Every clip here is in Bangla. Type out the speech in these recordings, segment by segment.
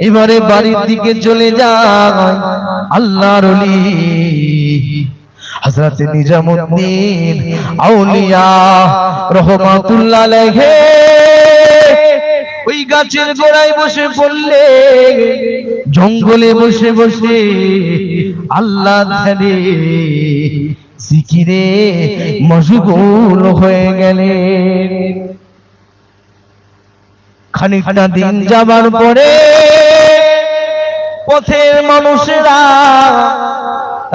এবারে বাড়ির দিকে চলে যায় আল্লাহর ওলি হযরত নিজামউদ্দিন আউলিয়া রাহমাতুল্লাহ আলাইহি। ওই গাছের গোড়ায় বসে পড়লে, জঙ্গলে বসে বসে আল্লাহ ধ্যানে জিকিরে মশগুল হয়ে গেলেন। খানিকটা দিন যাবার পরে পথের মানুষেরা,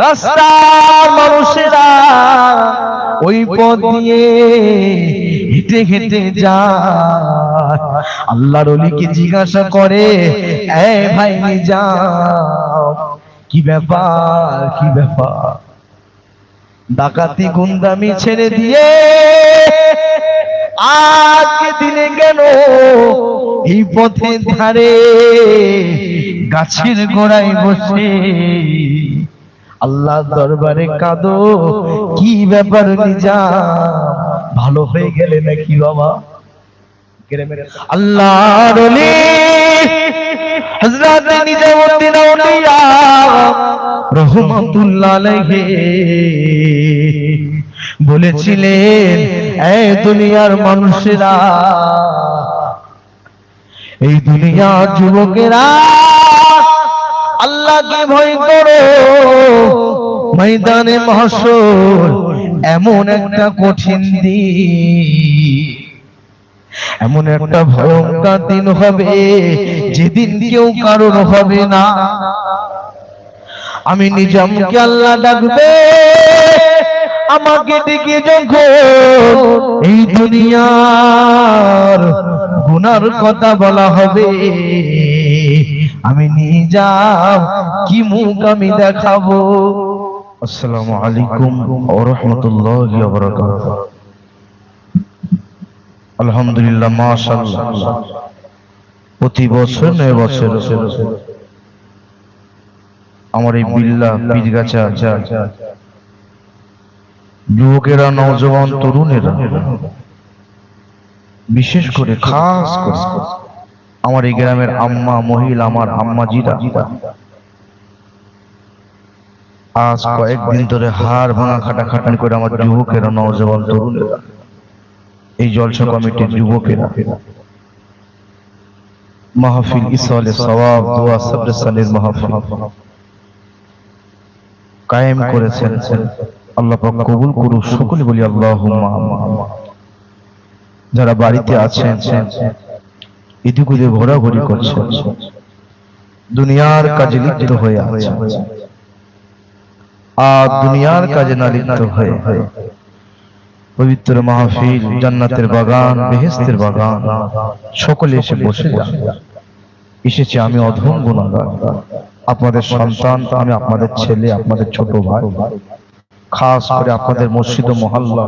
রাস্তার মানুষেরা ওই পথ দিয়ে হেঁটে হেঁটে যায়। আল্লাহর ওলিকে জিজ্ঞাসা করে, এ ভাই যাও, কি ব্যাপার কি ব্যাপার? ডাকাতি গুন্ডামি ছেড়ে দিয়ে আজকে দিনে কেন এই পথের ধারে গাছের গোড়ায় বসে আল্লাহর দরবারে কাঁদো? কি ব্যাপার নিজাম, ভালো হয়ে গেলে নাকি বাবা? আল্লাহর ওলি হযরত নিজামউদ্দিন আউলিয়া রাহমাতুল্লাহ আলাইহি বলেছিলেন, এই দুনিয়ার মানুষেরা, এই দুনিয়ার যুবকেরা, আল্লাহকে ভয় করো। ময়দানে মাহশর এমন একটা কঠিন দিন, এমন একটা ভয়ঙ্কর দিন হবে যেদিন কেউ কারণ হবে না। আমি নিজামকে আল্লাহ ডাকবে, আমাকে ডেকে যখন এই দুনিয়ার গুনার কথা বলা হবে, আমি নিজাম কি মুখ আমি দেখাবো? আসসালামু আলাইকুম ওয়া রাহমাতুল্লাহি ওয়া বারাকাতুহু। আলহামদুলিল্লাহ, মাশাআল্লাহ, প্রতি বছর নয় বছর আমার এই বিল্লাহ পীরগাছা যুবকেরা, নওজওয়ান তরুণেরা, বিশেষ করে খাস করে আমার এই গ্রামের আম্মা মহিলা, আমার আম্মাজিরা আজ কয়েকদিন ধরে হাড় ভাঙা খাটাখাটনি করে আমার যুবকেরা, নওজওয়ান তরুণেরা, এই জলসা কমিটির যুবকেরা মাহফিল ইসালে সওয়াব দোয়া সবরে সালের মাহফিল কায়েম করেছেন। আল্লাহ পাক কবুল করুক। সকলে বলি আল্লাহুম্মা আমিন। যারা বাড়িতে আছেন, এদিক ওদিক ঘোরাঘুরি করছেন, দুনিয়ার কাজে লিপ্ত হয়ে আছেন, আর দুনিয়ার কাজে না লিপ্ত হয়ে পবিত্র মাহফিল, জান্নাতের বাগান, বেহেশতের বাগান, সকলে এসে বসে যান। এসেছি আমি অধম গুনাহগার, আপনাদের সন্তান, আমি আপনাদের ছেলে, আপনাদের ছোট ভাই, খাস করে আপনাদের মসজিদ ও মহল্লা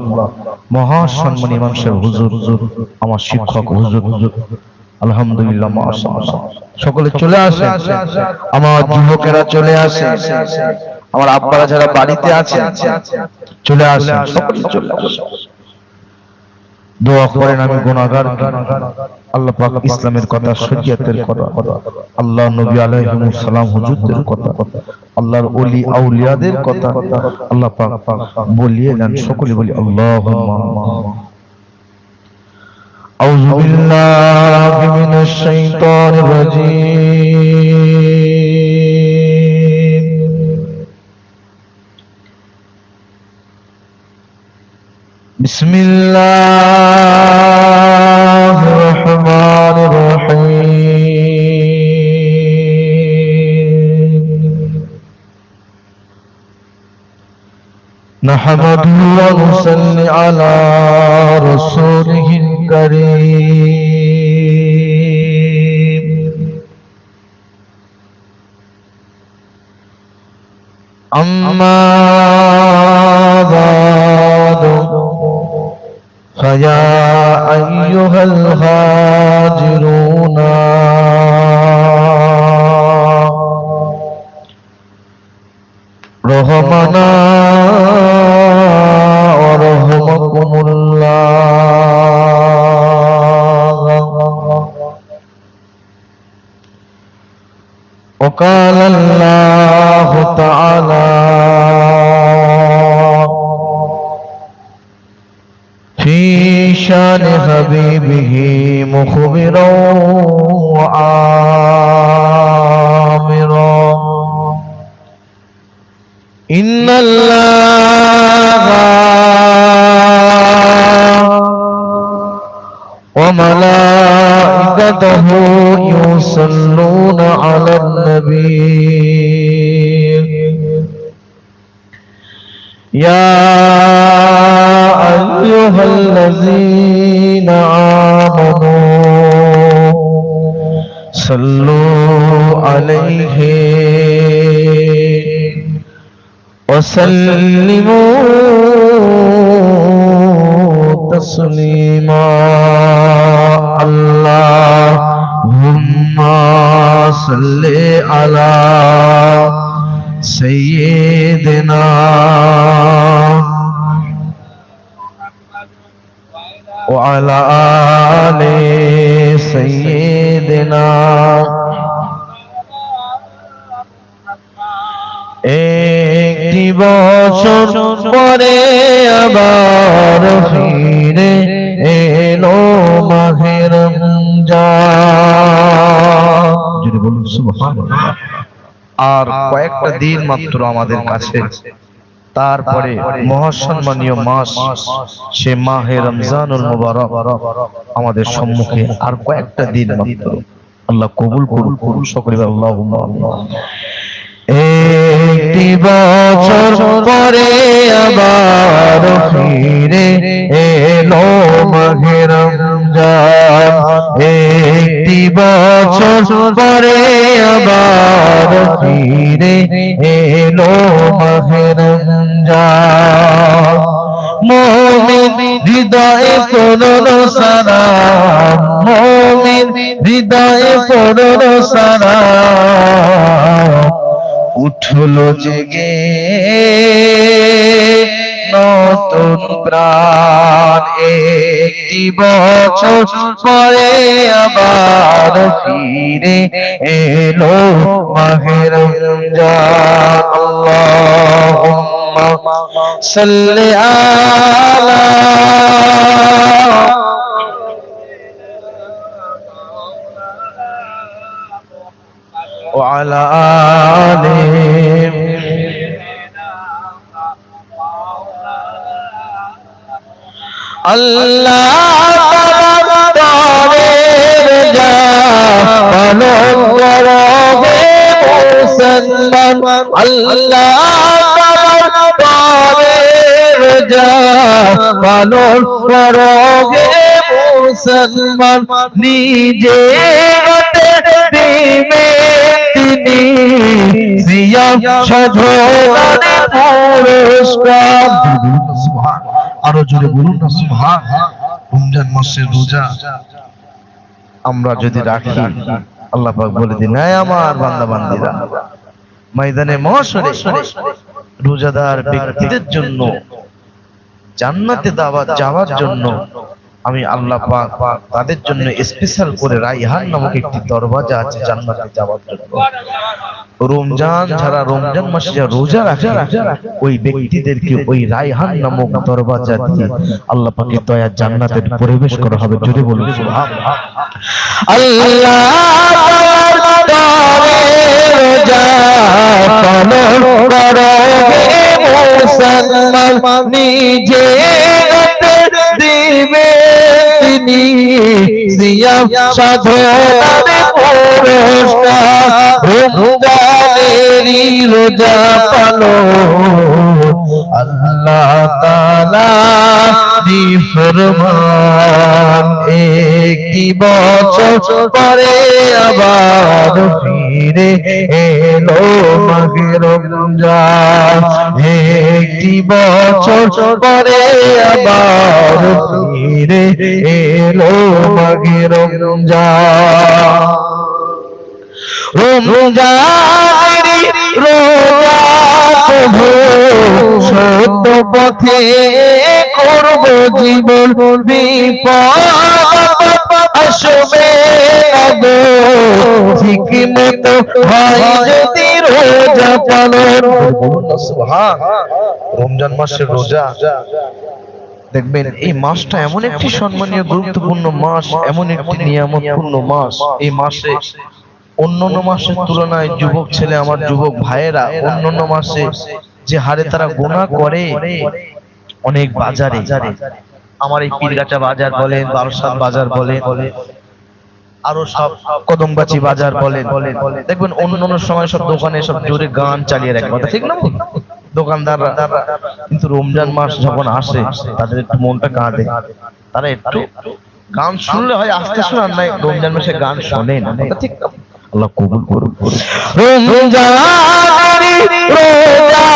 মহাসম্মানী ইমাম সাহেব হুজুর, আমার শিক্ষক হুজুর, আলহামদুলিল্লাহ, মাশাআল্লাহ, সকলে চলে আসেন। আমার যুবকেরা চলে আসেন, আমার আব্বারা যারা বাড়িতে আছেন চলে আসেন, সকলে চলে আসেন। দোয়া করেন আমি গুনাহগার, আল্লাহ পাক ইসলামের কথা, শরীয়তের কথা, আল্লাহ নবী আলাইহিস সালাম হুজুরদের কথা, আল্লাহর ওলি আউলিয়াদের কথা আল্লাহ পাক বলিয়ে দেন। সকলে বলি আল্লাহুম্মা আউযু বিল্লাহি মিনাশ শাইতানির রাজীম। বিসমিল্লাহির রহমানির রহিম। নাহমাদুহু ওয়া নুসাল্লি আলা রাসূলিহিল কারীম। আম্মা বা'দু ফায়া আইয়ুহাল হাজিরুনা রহমানা ওয়া রাহমাকুমুল্লাহ। حبيبه مخبرا وآمرا إن الله وملائكته يصلون على النبي يا أيها الذين آمنوا صلوا عليه وسلموا تسليما اللهم صل على سيدنا وعلى آل سيدنا একটি বছর পরে আবার ফিরে এলো মাহে রমজান। যদি বলুন সুবহানাল্লাহ। আর কয়েকটা দিন মাত্র আমাদের কাছে, তারপরে মহাসম্মানীয় মাস সে মাহে রমজানুল মুবারক আমাদের সম্মুখে। আর কয়েকটা দিন মাত্র, আল্লাহ কবুল করুন সকলে আল্লাহুম্মা আমিন। একটি বছর পরে আবার ফিরে এলো মাহে রমজান। একটি বছর পরে আবার ফিরে এলো মাহে রমজান। মুমিন হৃদয়ে পড়লো সালাম, মুমিন হৃদয়ে পড়লো সালাম, উঠলো জেগে নতুন প্রাণ। একটি বছর পরে আবার ফিরে এলো মাহে রমজান। আল্লাহুম্মা সাল্লি আলা وعلى آله الله তাবারের যা পালন করবে মুসলমান। আল্লাহ তাবারের যা পালন করবে মুসলমান। নিজে দিবে তিনি সিয়াম সাধনার পুরস্কার। আরো জোরে বলুন না সুবহান। রমজান মাসের রোজা আমরা যদি রাখি, আল্লাহ পাক বলে দিন, হে আমার বান্দা বান্দীরা, ময়দানে mahshare রোজাদার ব্যক্তিদের জন্য জান্নাতে দাওয়াত যাওয়ার জন্য আমি আল্লাহ পাক তাদের জন্য স্পেশাল করে রাইহান নামক একটি দরওয়াজা আছে জান্নাতে যাওয়ার জন্য। রমজান ছাড়া, রমজান মাসে যারা রোজা রাখে ওই ব্যক্তিদেরকে ওই রাইহান নামক দরওয়াজা দিয়ে আল্লাহ পাকের দয়া জান্নাতে প্রবেশ করা হবে। জোরে বলুন সুবহানাল্লাহ। আল্লাহ রোজা পালন করবে মুসলমান, নিজে দিবে তিনি সিয়াম সাধনার পুরস্কার। রমজানেরই রোজা পালন আল্লাহ তাআলা দি ফরমান। একটি বছর পরে আবার ফিরে এলো মাহে রমজান। একটি বছর পরে আবার ফিরে এলো মাহে রমজান। রমজানেরই রোজা প্রভু সত্য পথে করব জীবন, বিপদ আসবে আগো ঠিক মতো হয় যদি রোজা পালন। সুবহান। রমজান মাসের রোজা দেখবেন এই মাসটা এমন একটি সম্মানীয় গুরুত্বপূর্ণ মাস, এমন একটি নিয়ামতপূর্ণ মাস। এই মাসে অন্যান্য মাসের তুলনায় যুবক ছেলে, আমার যুবক ভাইয়েরা অন্যান্য মাসে যে হারে তারা গুনাহ করে, অনেক বাজারে, আমার এই পীরগাছা বাজার বলেন, বারসাত বাজার বলেন, আরো সব কদমগাছি বাজার বলেন, দেখবেন অন্যান্য সময় সব দোকানে সব জোরে গান চালিয়ে রাখে, কথা ঠিক না? দোকানদাররা। কিন্তু রমজান মাস যখন আসে তাদের একটু মনটা কাঁদে, তারা একটু গান শুনলে হয় আস্তে শোনার নাই, রমজান মাসে গান শোনে না, কথা ঠিক না? আল্লাহ কবুল করুন। রমজানি রোজা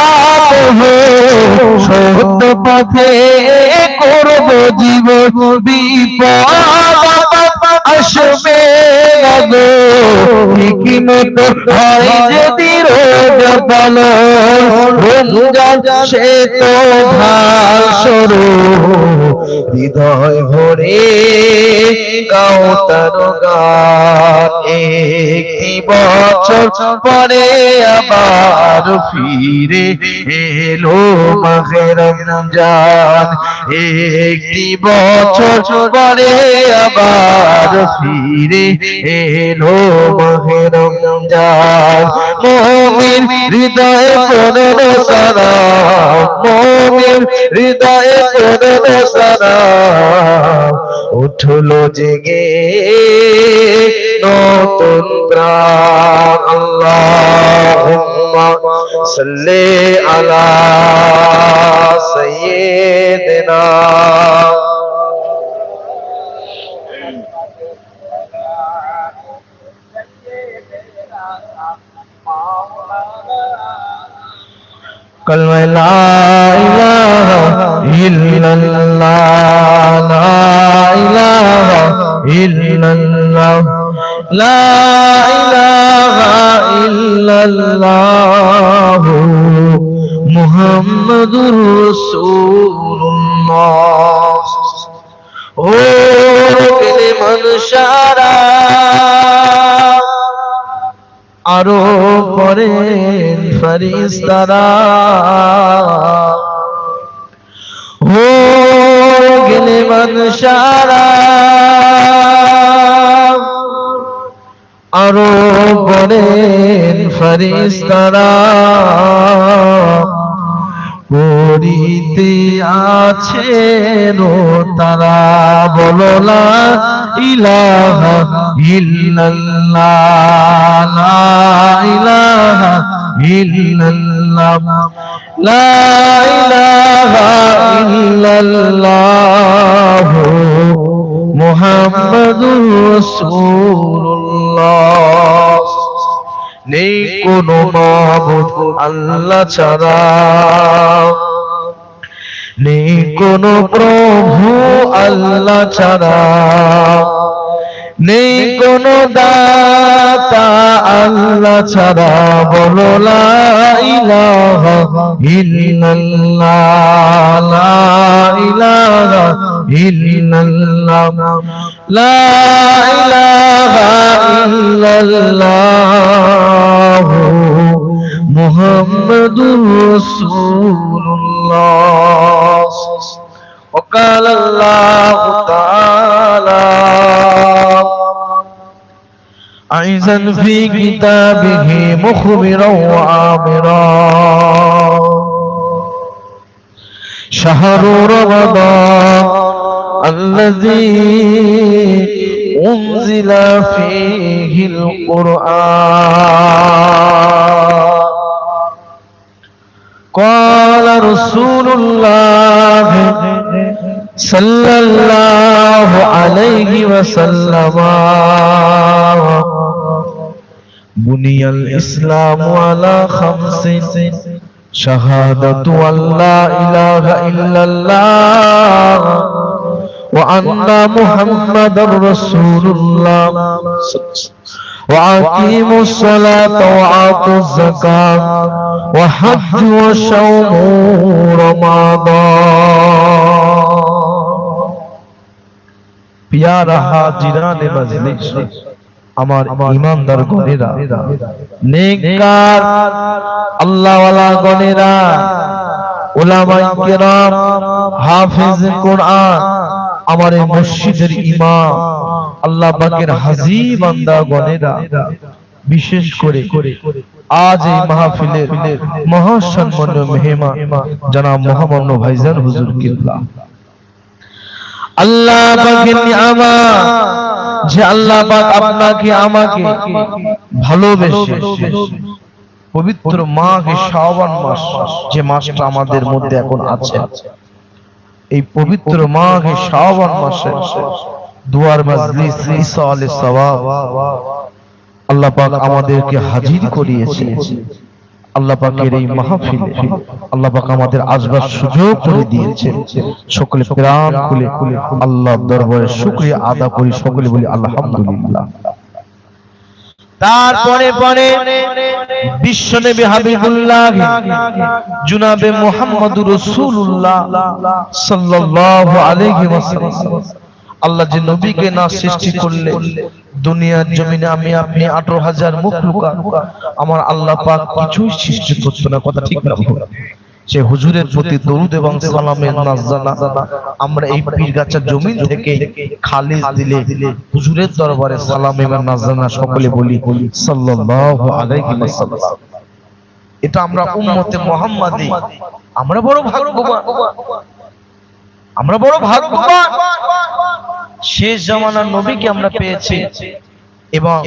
সত্য পথে করব জীবন, বিপদ আসবে না গো, হিকমত হয় যদি রোজা পালন। রমজান সে তো ভাসরো, হৃদয় ভরে গাও তার গান। একটি বছর পরে আবার ফিরে এলো মাহে রমজান, একটি বছর পরে আবার ফিরে এলো মাহে রমজান। মুমিন হৃদয়ে পড়লো সালাম, মুমিন হৃদয়ে পড়লো সালাম, উঠলো জেগে নতুন প্রাণ। আল্লাহুম্মা সাল্লি আলা সাইয়্যিদিনা কালমা লা ইলাহা ইল্লাল্লাহ, লা ইলাহা ইল্লাল্লাহ, লা ইলাহা ইল্লাল্লাহ, মুহাম্মাদুর রাসূলুল্লাহ। ও কালিমান সারা আরো পড়েন ফেরেশতারা, ও কালিমান সারা আরো পড়েন ফেরেশতারা, পড়িতে আছেন তারা, বলো লা ইলাহা ইল্লাল্লাহ, লা ইলাহা ইল্লাল্লাহ, লা ইলাহা ইল্লাল্লাহ, মুহাম্মাদুর রাসূলুল্লাহ। নেই কোনো মাবুদ আল্লাহ ছাড়া, নেই কোনো প্রভু আল্লাহ ছাড়া, নেই কোনো দাতা আল্লাহ ছাড়া, বলো লা ইলাহা ইল্লাল্লাহ, লা ইলাহা ইল্লাল্লাহ, লা ইলাহা ইল্লাল্লাহ, মুহাম্মাদুর রাসূলুল্লাহ। وقال الله تعالى عزا في كتابه مخبرا وعامرا، شهر رمضان الذي أنزل فيه القرآن، قال رسول الله صلى الله عليه وسلم، بني الإسلام على خمس، شهادة أن لا إله إلا الله وأن محمدا رسول الله، وأقيموا الصلاة وآتوا الزكاة وحجوا وصوموا رمضان। प्यारा हाजिरान मजलिस, আমার ঈমানদার গণেরা, নেককার আল্লাহওয়ালা গণেরা, উলামায়ে কেরাম, হাফেজ কোরআন, আমার এই মসজিদের ইমাম, আল্লাহ পাকের হাজী বান্দাগণেরা, বিশেষ করে আজ এই মাহফিলের মহাসম্মানীয় মেহমান জনাব মহামান্য ভাইজান হুজুর কিবলা, আল্লাহ পাকের নিয়ামত যে আল্লাহ পাক আপনাকে আমাকে ভালোবেসে পবিত্র মাহে শাওয়াল মাস, যে মাসটা আমাদের মধ্যে এখন আছে, এই পবিত্র মাহে শাওয়াল মাসে দুয়ার মাজলিস ইসালে সওয়াব আল্লাহ পাক আমাদেরকে হাজির করিয়েছে। আল্লাহ পাকের এই মাহফিলে আল্লাহ পাক আমাদের আসবার সুযোগ করে দিয়েছেন। সকলে প্রাণ খুলে আল্লাহর দরবারে শুকরিয়া আদা করি, সকলে বলি আলহামদুলিল্লাহ। তারপরে পরে বিশ্বনবী হাবিবুল্লাহ জনাবে মুহাম্মদুর রাসূলুল্লাহ সাল্লাল্লাহু আলাইহি ওয়াসাল্লাম, আল্লাহ যে নবীকে না সৃষ্টি করলে দুনিয়ার জমিনে আমি আপনি 18,000 মুখলুকা আমার আল্লাহ পাক কিছুই সৃষ্টি করতো না। কথা ঠিক না? সে হুজুরের প্রতি দরুদ এবং সালামের নাজরানা আমরা এই পীরগাছার জমিন থেকে খালিস দিলে হুজুরের দরবারে সালাম এবং নাজরানা সকলে বলি সাল্লাল্লাহু আলাইহি ওয়াসাল্লাম। এটা আমরা উম্মতে মুহাম্মাদি, আমরা বড় ভাগ্যবান, আমরা বড় ভাগ্যবান। শেষ জামানার নবীকে আমরা পেয়েছি এবং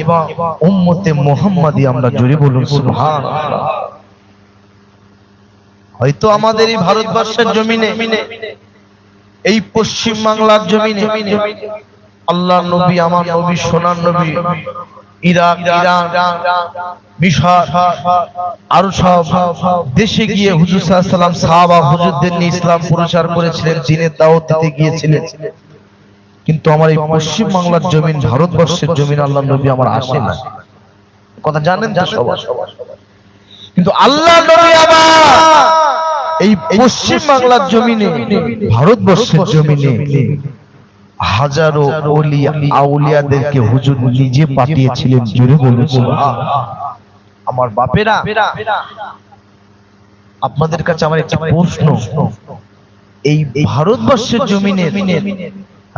উম্মতে মুহাম্মাদি আমরা জোরে বলুন সুবহানাল্লাহ। হয়তো আমাদের এই ভারতবর্ষের জমিনে, এই পশ্চিম বাংলার জমিনে আল্লাহর নবী, আমার নবী, সোনার নবী ইরাক, ইরান, মিশর আরো সব দেশে গিয়ে হুজুর সাল্লাল্লাহু আলাইহি ওয়াসাল্লাম সাহাবা হুজুরদের নিয়ে ইসলাম প্রচার করেছিলেন, দ্বীনের দাওয়াত দিতে গিয়েছিলেন। কিন্তু আমার এই পশ্চিম বাংলার জমিন, ভারতবর্ষের জমিন আল্লাহর নবী আমার আসে না। কথা জানেন তো সবাই? কিন্তু আল্লাহর নবী আমার এই পশ্চিম বাংলার জমিনে, ভারতবর্ষের জমিনে হাজারো ওলিয়া আউলিয়াদেরকে হুজুর নিজে পাঠিয়েছিলেন। জোরে বলুন সুবহানাল্লাহ। আমার বাপেরা, আপনাদের কাছে আমার একটা প্রশ্ন, এই ভারতবর্ষের জমিনে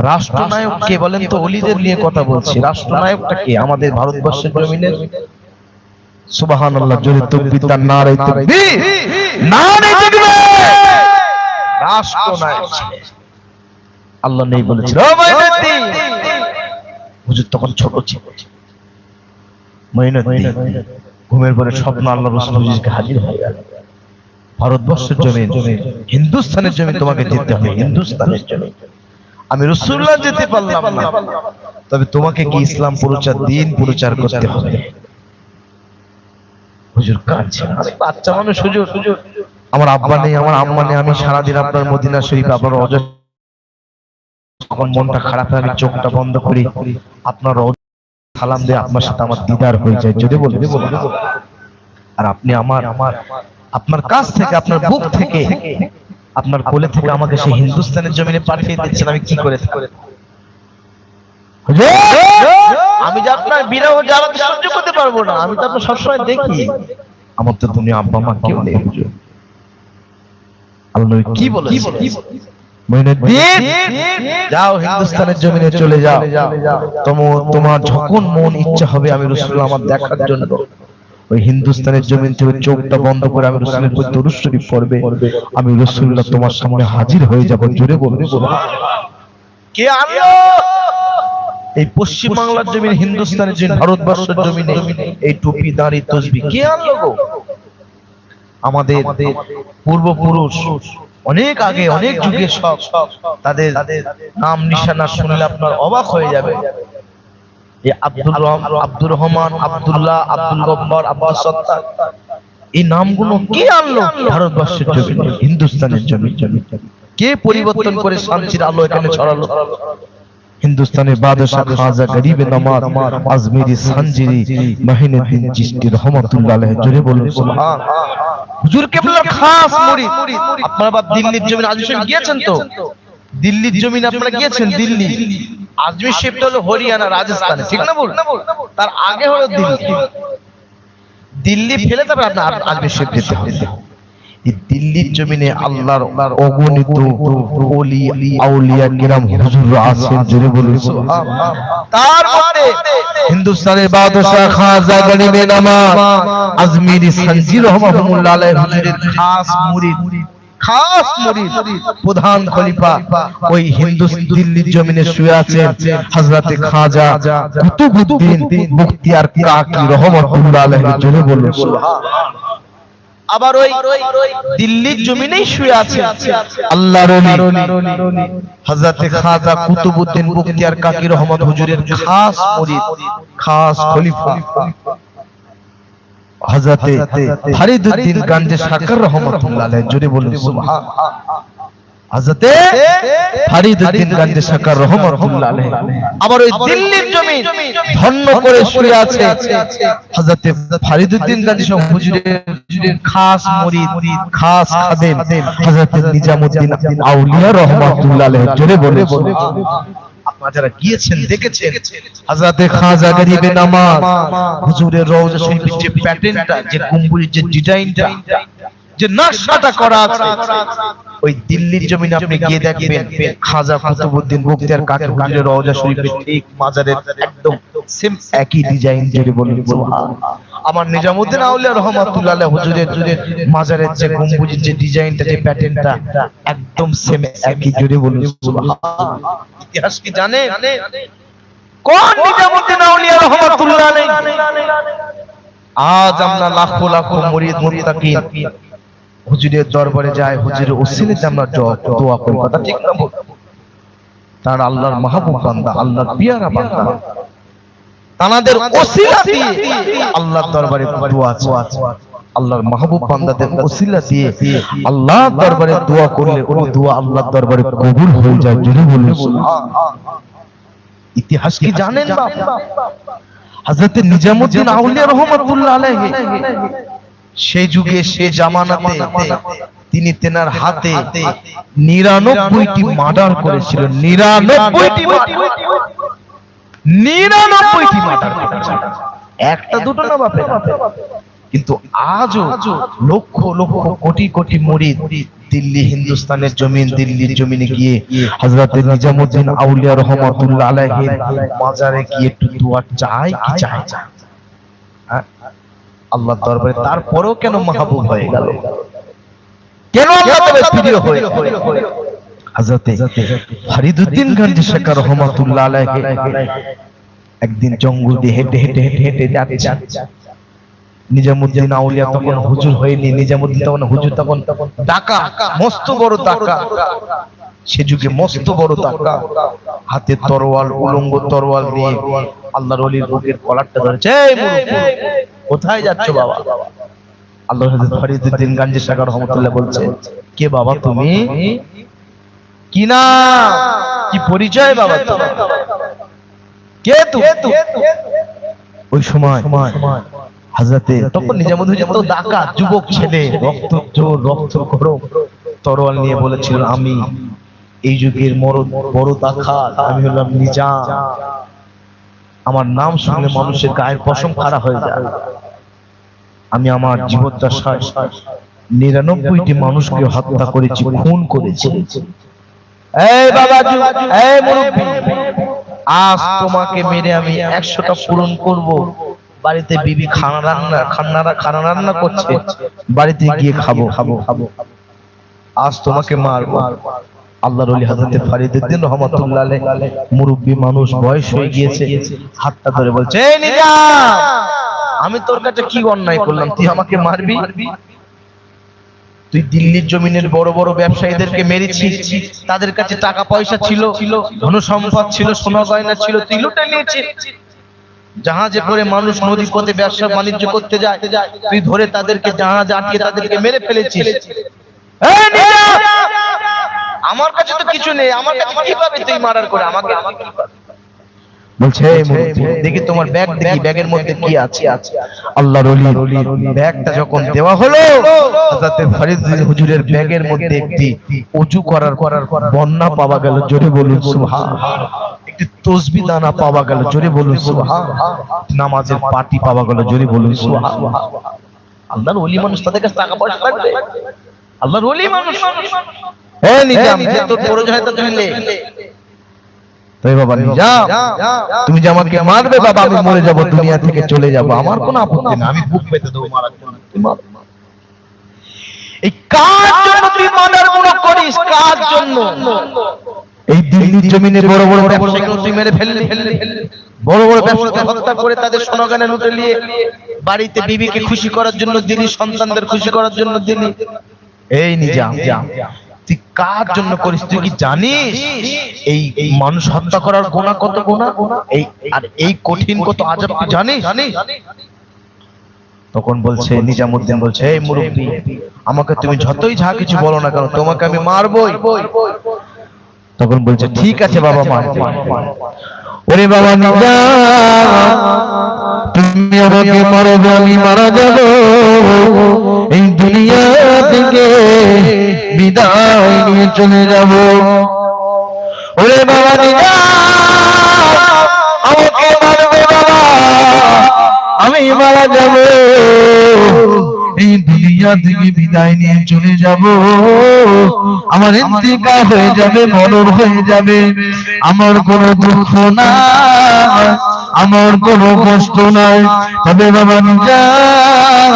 রাষ্ট্রনায়ক কে বলেন তো? ওলিদের নিয়ে কথা বলছি, রাষ্ট্রনায়কটা কে আমাদের ভারতবর্ষের জমিনে? সুবহানাল্লাহ, জোরে তাকবীর, তার নারে তাকবীর, নারে তাকবীর। রাষ্ট্রনায়ক আল্লাহ নেই বলেছিল। ও মঈনুদ্দিন, হুজুর তখন ছোট ছিল। মঈনুদ্দিন ঘুমের পরে স্বপ্ন আল্লাহ রাসূল হুজুরকে হাজির হয়ে গেল। ভারতবর্ষের জমিন, হিন্দুস্তানের জমিন তোমাকে যেতে হবে, হিন্দুস্তানের জমিন। আমি রাসূলুল্লাহ যেতে পারলাম না, তবে তোমাকে কি ইসলাম প্রচার, দ্বীন প্রচার করতে হবে। হুজুর কাঁদছে, আমি বাচ্চা মানুষ হুজুর, আমার আব্বা নেই, আমার আম্মা নেই, আমি সারাদিন আপনার মদিনা শরীফ, আপনার রওজা, যখন মনটা খারাপ হয় আমি চোখটা বন্ধ করি, আপনার সালাম দিয়ে আপনার সাথে আমার দিদার হয়ে যায়। যদি বলে আর আপনি আমার আপনার কাছ থেকে, আপনার বুক থেকে, আপনার কোলে থেকে আমাকে সেই হিন্দুস্তানের জমিনে পাঠিয়ে দিচ্ছেন, আমি কি করে থাকি? আমি যে আপনার বিরহ জ্বালা সহ্য করতে পারবো না। আমি তো আপনার সবসময় দেখি, আমার তো দুনিয়া আব্বা মা কেউ নেই। হুজুর আল্লাহ কি বলেছে? মঈনুদ্দিন যাও হিন্দুস্তানের জমিনে চলে যাও, তোমার যখন মন ইচ্ছা হবে আমি রাসূলুল্লাহ আমার দেখার জন্য ওই হিন্দুস্তানের জমিন থেকে চোখটা বন্ধ করে আমি রাসূলের প্রতি দরুদ শরীফ পড়বে, আমি রাসূলুল্লাহ তোমার সামনে হাজির হয়ে যাব। জোরে বলুন সুবহানাল্লাহ। কে আনলো এই পশ্চিম বাংলার জমিন, হিন্দুস্তানের জমিন, ভারতবর্ষের জমিনে এই টুপি, দাড়ি, তসবিহ কে আনলো গো? আমাদের পূর্বপুরুষ অনেক আগে, অনেক যুগে সব, তাদের নাম নিশানা শুনলে আপনার অবাক হয়ে যাবে। এই আব্দুর রহমান, আব্দুল্লাহ, আব্দুল গফফার, আব্বাস সত্তার, এই নামগুলো কে আনলো ভারতবর্ষের জমিনে, হিন্দুস্তানের জমিনে? কে পরিবর্তন করে শান্তির আলো এখানে ছড়ালো? হিন্দুস্তানের বাদশাহ খাজা গরিবে নওয়াজ আজমিরি সানজিরি মঈনুদ্দিন চিশতি রহমাতুল্লাহ আলাইহি। জোরে বলুন সুবহানাল্লাহ। হুজুর কেবলার খাস মুরিদ। আপনারা বাপ দিল্লির জমিন আজমির শরীফ গিয়েছেন তো? দিল্লির জমিন আপনারা গিয়েছেন? দিল্লি আজমির শরীফটা হলো হরিয়ানা, রাজস্থানে, ঠিক না বল? তার আগে হলো দিল্লি। দিল্লি ফেলে তবে আপনার আজমির শরীফ যেতে হবে। এই দিল্লির জমিনে আল্লাহর অগণিত ওলি আউলিয়া কিরাম হুজুর আছেন, জোরে বলুন সুবহানাল্লাহ। তার মধ্যে হিন্দুস্তানের বাদশাহ খাজা গরিবে নওয়াজ আজমিরি সঞ্জি রহমাতুল্লাহ আলাইহি হুজুরের খাস মুরিদ, খাস মুরিদ, প্রধান খলিফা ওই দিল্লির জমিনে শুয়ে আছেন হযরতে খাজা কুতুবউদ্দিন মুখতিয়ার কাকি রহমাতুল্লাহ আলাইহি, জোরে বলুন সুবহানাল্লাহ। আবার ওই দিল্লির জমিনেই শুয়ে আছে আল্লাহর ওলি হযরতে খাজা কুতুবউদ্দিন মুখতিয়ার কাকি রহমত হুজুরের খাস মুরিদ, খাস খলিফা হযরতে ফরিদউদ্দিন গঞ্জে সাকার রহমাতুল্লাহ আলাইহি, জোরে বলুন সুবহানাল্লাহ। হযরতে ফরিদউদ্দিন গঞ্জে সাকার রহমাতুল্লাহ আলাইহি আবার ওই দিল্লির জমি ধন্য করে শুয়ে আছে হযরতে ফরিদউদ্দিন গঞ্জে হুজুরের খাস মুরিদ, খাস খাদেম হযরতে নিজামউদ্দিন আউলিয়া রহমাতুল্লাহ আলাইহি, জোরে বলুন সুবহানাল্লাহ। আপনারা যারা গিয়েছেন দেখেছেন হযরতে খাজা গরিবে নওয়াজ হুজুরের রওজা শরীফের যে প্যাটার্নটা, যে গম্বুজের যে ডিজাইনটা, যে নকশাটা করা আছে, ওই দিল্লির জমিনে আপনি গিয়ে দেখবেন খাজা কুতুবউদ্দিন মুখতিয়ার কাকি হুজুরের রওজা শরীফের ঠিক মাজারের একদম সেম একই ডিজাইন, জোরে বলুন সুবহানাল্লাহ। আমার নিজামউদ্দিন আউলিয়া রহমাতুল্লাহ আলাইহি হুজুরের মাজারের যে গম্বুজের যে ডিজাইনটা, যে প্যাটার্নটা একদম সেম একই, জোরে বলুন সুবহানাল্লাহ। ইতিহাস কি জানেন কোন নিজামউদ্দিন আউলিয়া রহমাতুল্লাহ আলাইহি? আজ আমরা লাখো লাখো মুরিদ মুত্তাকিন হুজুরের দরবারে যায়, হুজুরের ওসিলাতে আমরা দোয়া করি, কথা ঠিক না? তার আল্লাহর মাহবুব বান্দা, আল্লাহর পিয়ারা বান্দা, তাদের ওসিলা দিয়ে আল্লাহর দরবারে দোয়া আছে। আল্লাহর মাহবুব বান্দাদের ওসিলা দিয়ে আল্লাহর দরবারে দোয়া করলে ওই দোয়া আল্লাহর দরবারে কবুল হয়ে যায়, জোরে বলুন সুবহানাল্লাহ। ইতিহাস কি জানেন বাবা? হযরত নিজামউদ্দিন আউলিয়া রহমাতুল্লাহ আলাইহি সেই যুগে, সেই জামানাতে তিনি তেনার হাতে ৯৯টি মার্ডার করেছিলেন। ৯৯টি মার্ডার করেছিলেন, একটা দুটো না বাপে। কিন্তু আজও লক্ষ লক্ষ কোটি কোটি মুরিদ দিল্লি হিন্দুস্তানের জমিন, দিল্লির জমিনে গিয়ে হযরত নিজামউদ্দিন আউলিয়া রহমাতুল্লাহ আলাইহি মাজারে গিয়ে একটু দোয়া চায় কি চায়? আল্লাহর দরবারে তারপরেও কেন মাহবুব হয়ে গেল? কেন আল্লাহ তবে প্রিয় হয়ে? হযরত ফরিদউদ্দিন গঞ্জে সাকার রহমাতুল্লাহ আলাইহি একদিন জঙ্গল দিয়ে হেঁটে হেঁটে হেঁটে হেঁটে যাচ্ছে। নিজামউদ্দিন আউলিয়া তখন হুজুর হয়নি, নিজামউদ্দিন তখন হুজুর, তখন ডাকা, মস্ত বড় ডাকা, সে যুগে মস্ত বড় ডাকা, হাতে তরোয়াল, উলঙ্গ তরোয়াল দিয়ে আল্লাহর ওলির বুকের কলারটা ধরেছে। এই মুরব্বি, কোথায় যাচ্ছ বাবা? আল্লাহর হযরত ফরিদউদ্দিন গঞ্জে সাকার রহমাতুল্লাহ বলছে, কে বাবা তুমি? কি না, কি পরিচয় বাবা তোমার? কে তুমি? ওই সময় হযরতে তখন নিজামউদ্দিন তো ডাকাত যুবক ছেলে, রক্ত জোর, রক্ত গরম, তরোয়াল নিয়ে বলেছিল, আমি এই যুগের বড় ডাকাত, আমি হলাম নিজাম। আমার নাম শুনলে মানুষের গায়ের পশম খাড়া হয়ে যায়। আমি আমার জীবদ্দশায় ৯৯টি মানুষকে হত্যা করেছি, খুন করেছি। এই বাবাজি, এই মুরব্বি, আজ তোমাকে মেরে আমি ১০০টা পূরণ করব। বাড়িতে বিবি খানা রান্না করছে, বাড়িতে গিয়ে খাবো। আজ তোমাকে মারবো। আল্লাহর ওলি হযরত ফরিদউদ্দিন রহমাতুল্লাহ আলাইহি মুরব্বি মানুষ, বয়স হয়ে গিয়েছে, হাতটা ধরে বলছে, এই নিজাম, আমি তোর কাছে কি অন্যায় করলাম তুই আমাকে মারবি? তুই দিল্লির জমিনের বড় বড় ব্যবসায়ীদেরকে মেরেছিস, তাদের কাছে টাকা পয়সা ছিল, ধন সম্পদ ছিল, সোনা গয়না ছিল, তুই লুটে নিয়েছিস। জাহাজে করে মানুষ নদী পথে ব্যবসা বাণিজ্য করতে যায়, তুই ধরে তাদেরকে জাহাজ আটকে তাদেরকে মেরে ফেলেছিস। এই নিজাম, আমার কাছে তো কিছু নেই, আমার কাছে কিভাবে তুই মার্ডার করে আমাকে? বলছে, দেখি তোমার ব্যাগ, দেখি ব্যাগের মধ্যে কি আছে। আল্লাহর ওলির ব্যাগটা যখন দেওয়া হলো, হযরত ফরিদউদ্দিন হুজুরের ব্যাগের মধ্যে একটি ওযু করার বন্যা পাওয়া গেল, জোরে বলুন সুবহানাল্লাহ। একটি তাসবিহ দানা পাওয়া গেল, জোরে বলুন সুবহানাল্লাহ। নামাজের পাটি পাওয়া গেল, জোরে বলুন সুবহানাল্লাহ। আল্লাহর ওলি মানুষ, তাদের কাছে টাকা পয়সা থাকবে? আল্লাহর ওলি মানুষ। এ নিজাম, যে তোর প্রয়োজন হয় তা তুমি লে। তাই বাবা নিজাম, তুমি যে আমাকে মারবে বাবা, আমি মরে যাব, দুনিয়া থেকে চলে যাব, আমার কোনো আপত্তি না, আমি বুক পেতে দেবো মারার জন্য। এই কার জন্য তুই মার্ডার গুলো করিস? কার জন্য? এই দিল্লির জমিনে বড় বড় ব্যবসায়ীগুলো তুই মেরে ফেললি, বড় বড় ব্যবসায়ীকে হত্যা করে তাদের স্লোগানে নোটে নিয়ে বাড়িতে বিবিকে খুশি করার জন্য দিলি, সন্তানদের খুশি করার জন্য দিলি। এই নিজাম, তুই কার জন্য করিস? তুই কি জানিস এই মানুষ হত্যা করার গুনাহ কত গুনাহ? এই আর এই কঠিন কত আযাব তুই জানিস? তখন বলছে নিজামউদ্দিন বলছে, এই মুরব্বি, আমাকে তুমি যতই যা কিছু বলো না কেন, তোমাকে আমি মারবই। তখন বলছে ঠিক আছে বাবা, মার। ওরে বাবা নিজাম, তুমি আমাকে মারবে, আমি মারা যাব, এই দুনিয়া থেকে বিদায় নিয়ে চলে যাব। ওরে বাবা নিজাম, আমাকে মারবে বাবা, আমি মারা যাব, এই দুনিয়া থেকে বিদায় নিয়ে চলে যাব, আমার ইন্তেকাল হয়ে যাবে, মরণ হয়ে যাবে, আমার কোনো দুঃখ নাই, আমার কোনো কষ্ট নাই। তবে বাবা নিজাম,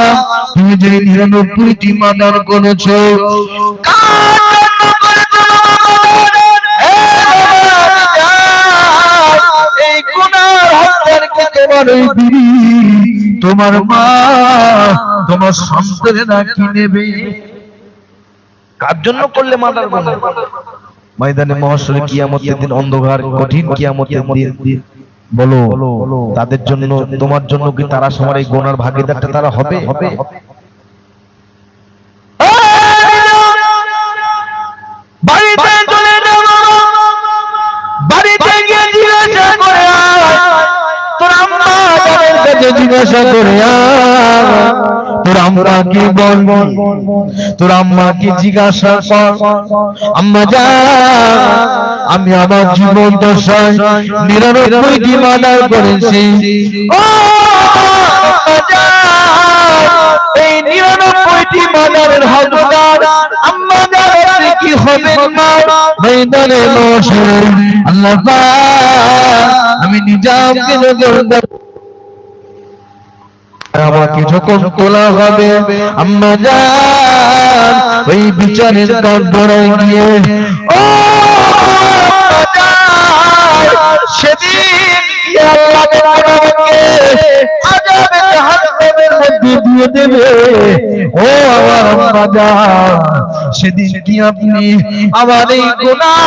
তুমি যে 99টি মার্ডার করেছো, এই গুনার হত্যার তোমার ওই বিবি, তোমার মা, তোমার সন্তানেরা কি নেবে? কার জন্য করলে মার্ডার গুনাহ? ময়দানে মহাশরে কিয়ামতের দিন, অন্ধকার কঠিন কিয়ামতের দিন, বলো তাদের জন্য, তোমার জন্য কি তারা সবার এই গুনার ভাগীদারটা তারা হবে? বাড়িতে চলে যাও, বাড়িতে গিয়ে জিজ্ঞাসা করে তোর আম্মা যাদের কাছে জিজ্ঞাসা করে তোর আম্মা কি বল, তোর আম্মা কি জিজ্ঞাসা কর, আম্মা যা আমি আমার জীবন দশায় 99টি মার্ডার করেছি, এই 99টি মার্ডারের হকদার আম্মা যাদের কি হবে মা? ময়দানে মহাশরে আল্লাহ পাক আমি নিজামকে আমাকে যখন তোলা হবে, আম্মা জান ওই বিচারের দরবারে গিয়ে, ও সেদিন আল্লাহ আমাকে আযাবে জাহান্নামের মধ্যে দিয়ে দেবে। ও আমার আম্মা জান, সেদিন কি আপনি আমার এই গুনাহ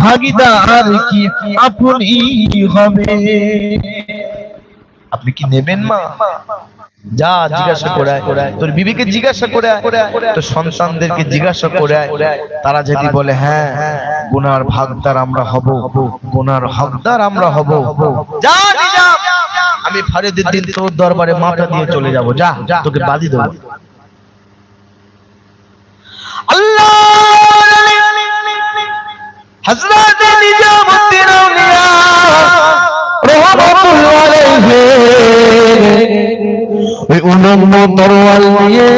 ভাগীদার কি আপনি হবে? আপনি কি নেবেন মা? যা জিজ্ঞাসা করে তোর বিবিকে জিজ্ঞাসা করে, তোর সন্তানদেরকে জিজ্ঞাসা করে, তারা যদি বলে হ্যাঁ গুনার ভাগদার আমরা হব, গুনার হকদার আমরা হব, যা নিজাম, আমি ফরিদের দিন তোর দরবারে মাথা দিয়ে চলে যাব, যা তোকে বাদি দেব। আল্লাহ হযরত নিজামউদ্দিন আউলিয়া রহমাতুল্লাহ আলাইহি ওই উন্নত তরোয়াল নিয়ে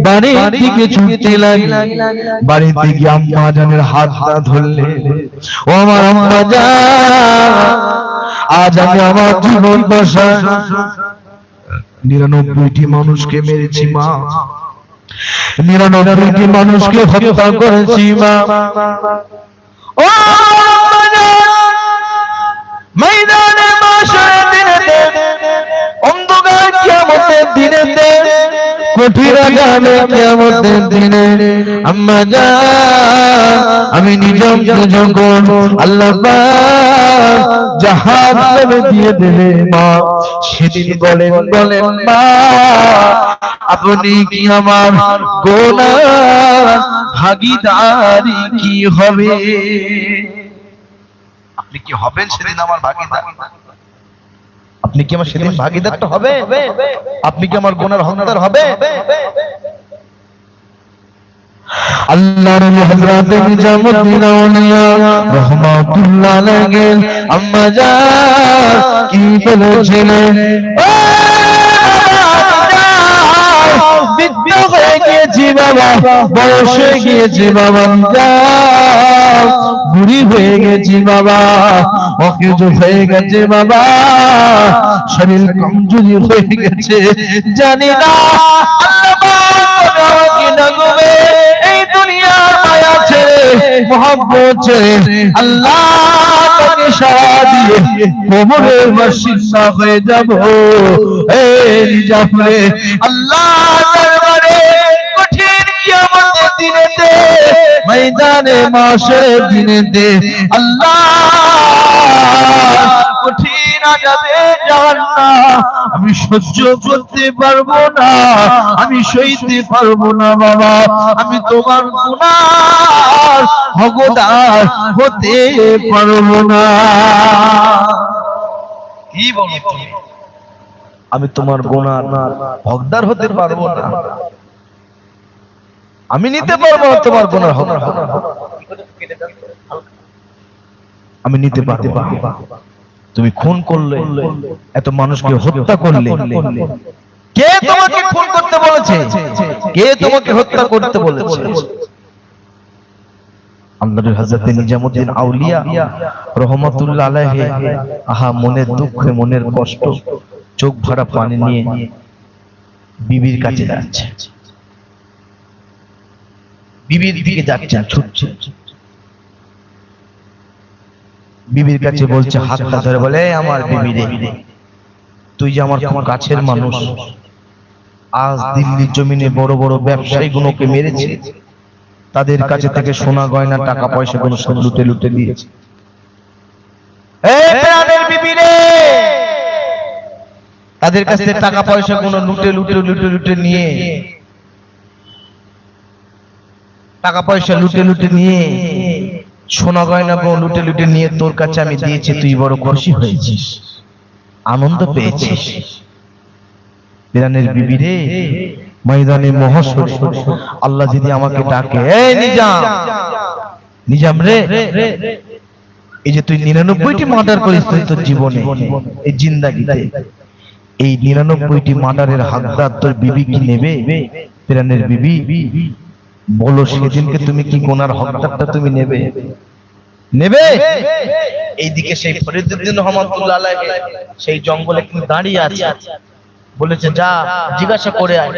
বাড়ির দিকে ছুটতে লাগলেন। বাড়ির দিকে আম্মা জানের হাতটা ধরলে, ও আমার আম্মা জান, আজ আমি আমার জীবন দশা 99টি মানুষকে মেরেছি মা, 99টি মানুষকে হত্যা করেছি মা। ও ময়দানে মাশারে দিনেতে, অন্ধকার কিয়ামতের দিনেতে, কঠিন আযাবে কিয়ামতের দিনে আম্মা জান আমি নিজামকে যখন আল্লাহ পাক জাহান্নামে দিয়ে দেবে মা, সেদিন বলেন মা আপনি কি আমার গুনাহ ভাগীদারি কি হবে? আপনি কি হবেন সেদিন আমার ভাগীদার? আপনি কি আমার সেদিন ভাগীদারটা হবে? আপনি কি আমার গুনার হকদার হবে? আল্লাহর হযরত নিজামউদ্দিন আউলিয়া রহমাতুল্লাহ আলাইহি আম্মা জান কি বলেছিলেন, বৃদ্ধ হয়ে গিয়েছি বাবা, বয়স হয়ে গিয়েছে বাবা, বুড়ি হয়ে গেছি বাবা, অকেজ হয়ে গেছে বাবা, শরীর কমজোরি হয়ে গেছে, জানি না আমাকে ডাকবে এই দুনিয়ার মায়া ছেড়ে, মহব্বত ছেড়ে আল্লাহ তাকে সারা দিয়ে কোমরের বাসিন্দা হয়ে যাব। এই জাফরে আল্লাহ দরবারে কঠিন কিয়ামতের দিনেতে, ময়দানে মাশরের দিনেতে আল্লাহ কঠিন আযাবে জাহান্নাম আমি সহ্য করতে পারবো না, আমি সইতে পারবো না বাবা, আমি তোমার গুনার হকদার হতে পারবো না। কি বলো তুমি? আমি তোমার গুনার হকদার হতে পারবো না, আমি নিতে পারবো না তোমার গুনার হক, আমি নিতে পারবো না। তুমি খুন করলে, এত মানুষকে হত্যা করলে, কে তোমাকে খুন করতে বলেছে? কে তোমাকে হত্যা করতে বলেছে? আল্লাহর হযরত নিজামউদ্দিন আউলিয়া রহমাতুল্লাহ আলাইহি, আহা মনের দুঃখ, মনের কষ্ট, চোখ ভরা পানি নিয়ে বিবির কাছে যাচ্ছে, বিবির দিকে যাচ্ছেন, ছুটছে, বিবির কাছে বলছে, হাতটা ধরে বলে, আমার বিবি রে, তুই যে আমার খুব কাছের মানুষ, আজ দিল্লির জমিনে বড় বড় ব্যবসায়ী গুলোকে মেরেছে, তাদের কাছে থেকে সোনা গয়না টাকা পয়সা গুলো সব লুটে লুটে দিয়েছে। এই প্রাণের বিবি রে, তাদের কাছে টাকা পয়সা গুলো লুটে লুটে লুটে লুটে নিয়ে, টাকা পয়সা লুটে লুটে নিয়ে, সোনা গয়না গুলো লুটে লুটে নিয়ে তোর কাছে আমি দিয়েছি, তুই বড় খুশি হয়েছিস, আনন্দ পেয়েছিস। প্রাণের বিবি রে, ময়দানে মহাশরে আল্লাহ যদি আমাকে ডাকে, এই নিজাম, নিজাম রে, এই যে তুই 99টি মার্ডার করিস তোর জীবনে, এই জিন্দাগিতে, এই 99টি মার্ডারের হকদার তোর বিবি কি নেবে? প্রাণের বিবি বলো, সেদিনকে তুমি কি গুনার হকদারটা তুমি নেবে? নেবে? এইদিকে সেই ফরিদউদ্দিন রহমাতুল্লাহ আলাইহি সেই জঙ্গলে কিন্তু দাঁড়িয়ে আছে, বলেছে যা জিজ্ঞাসা করে আয়,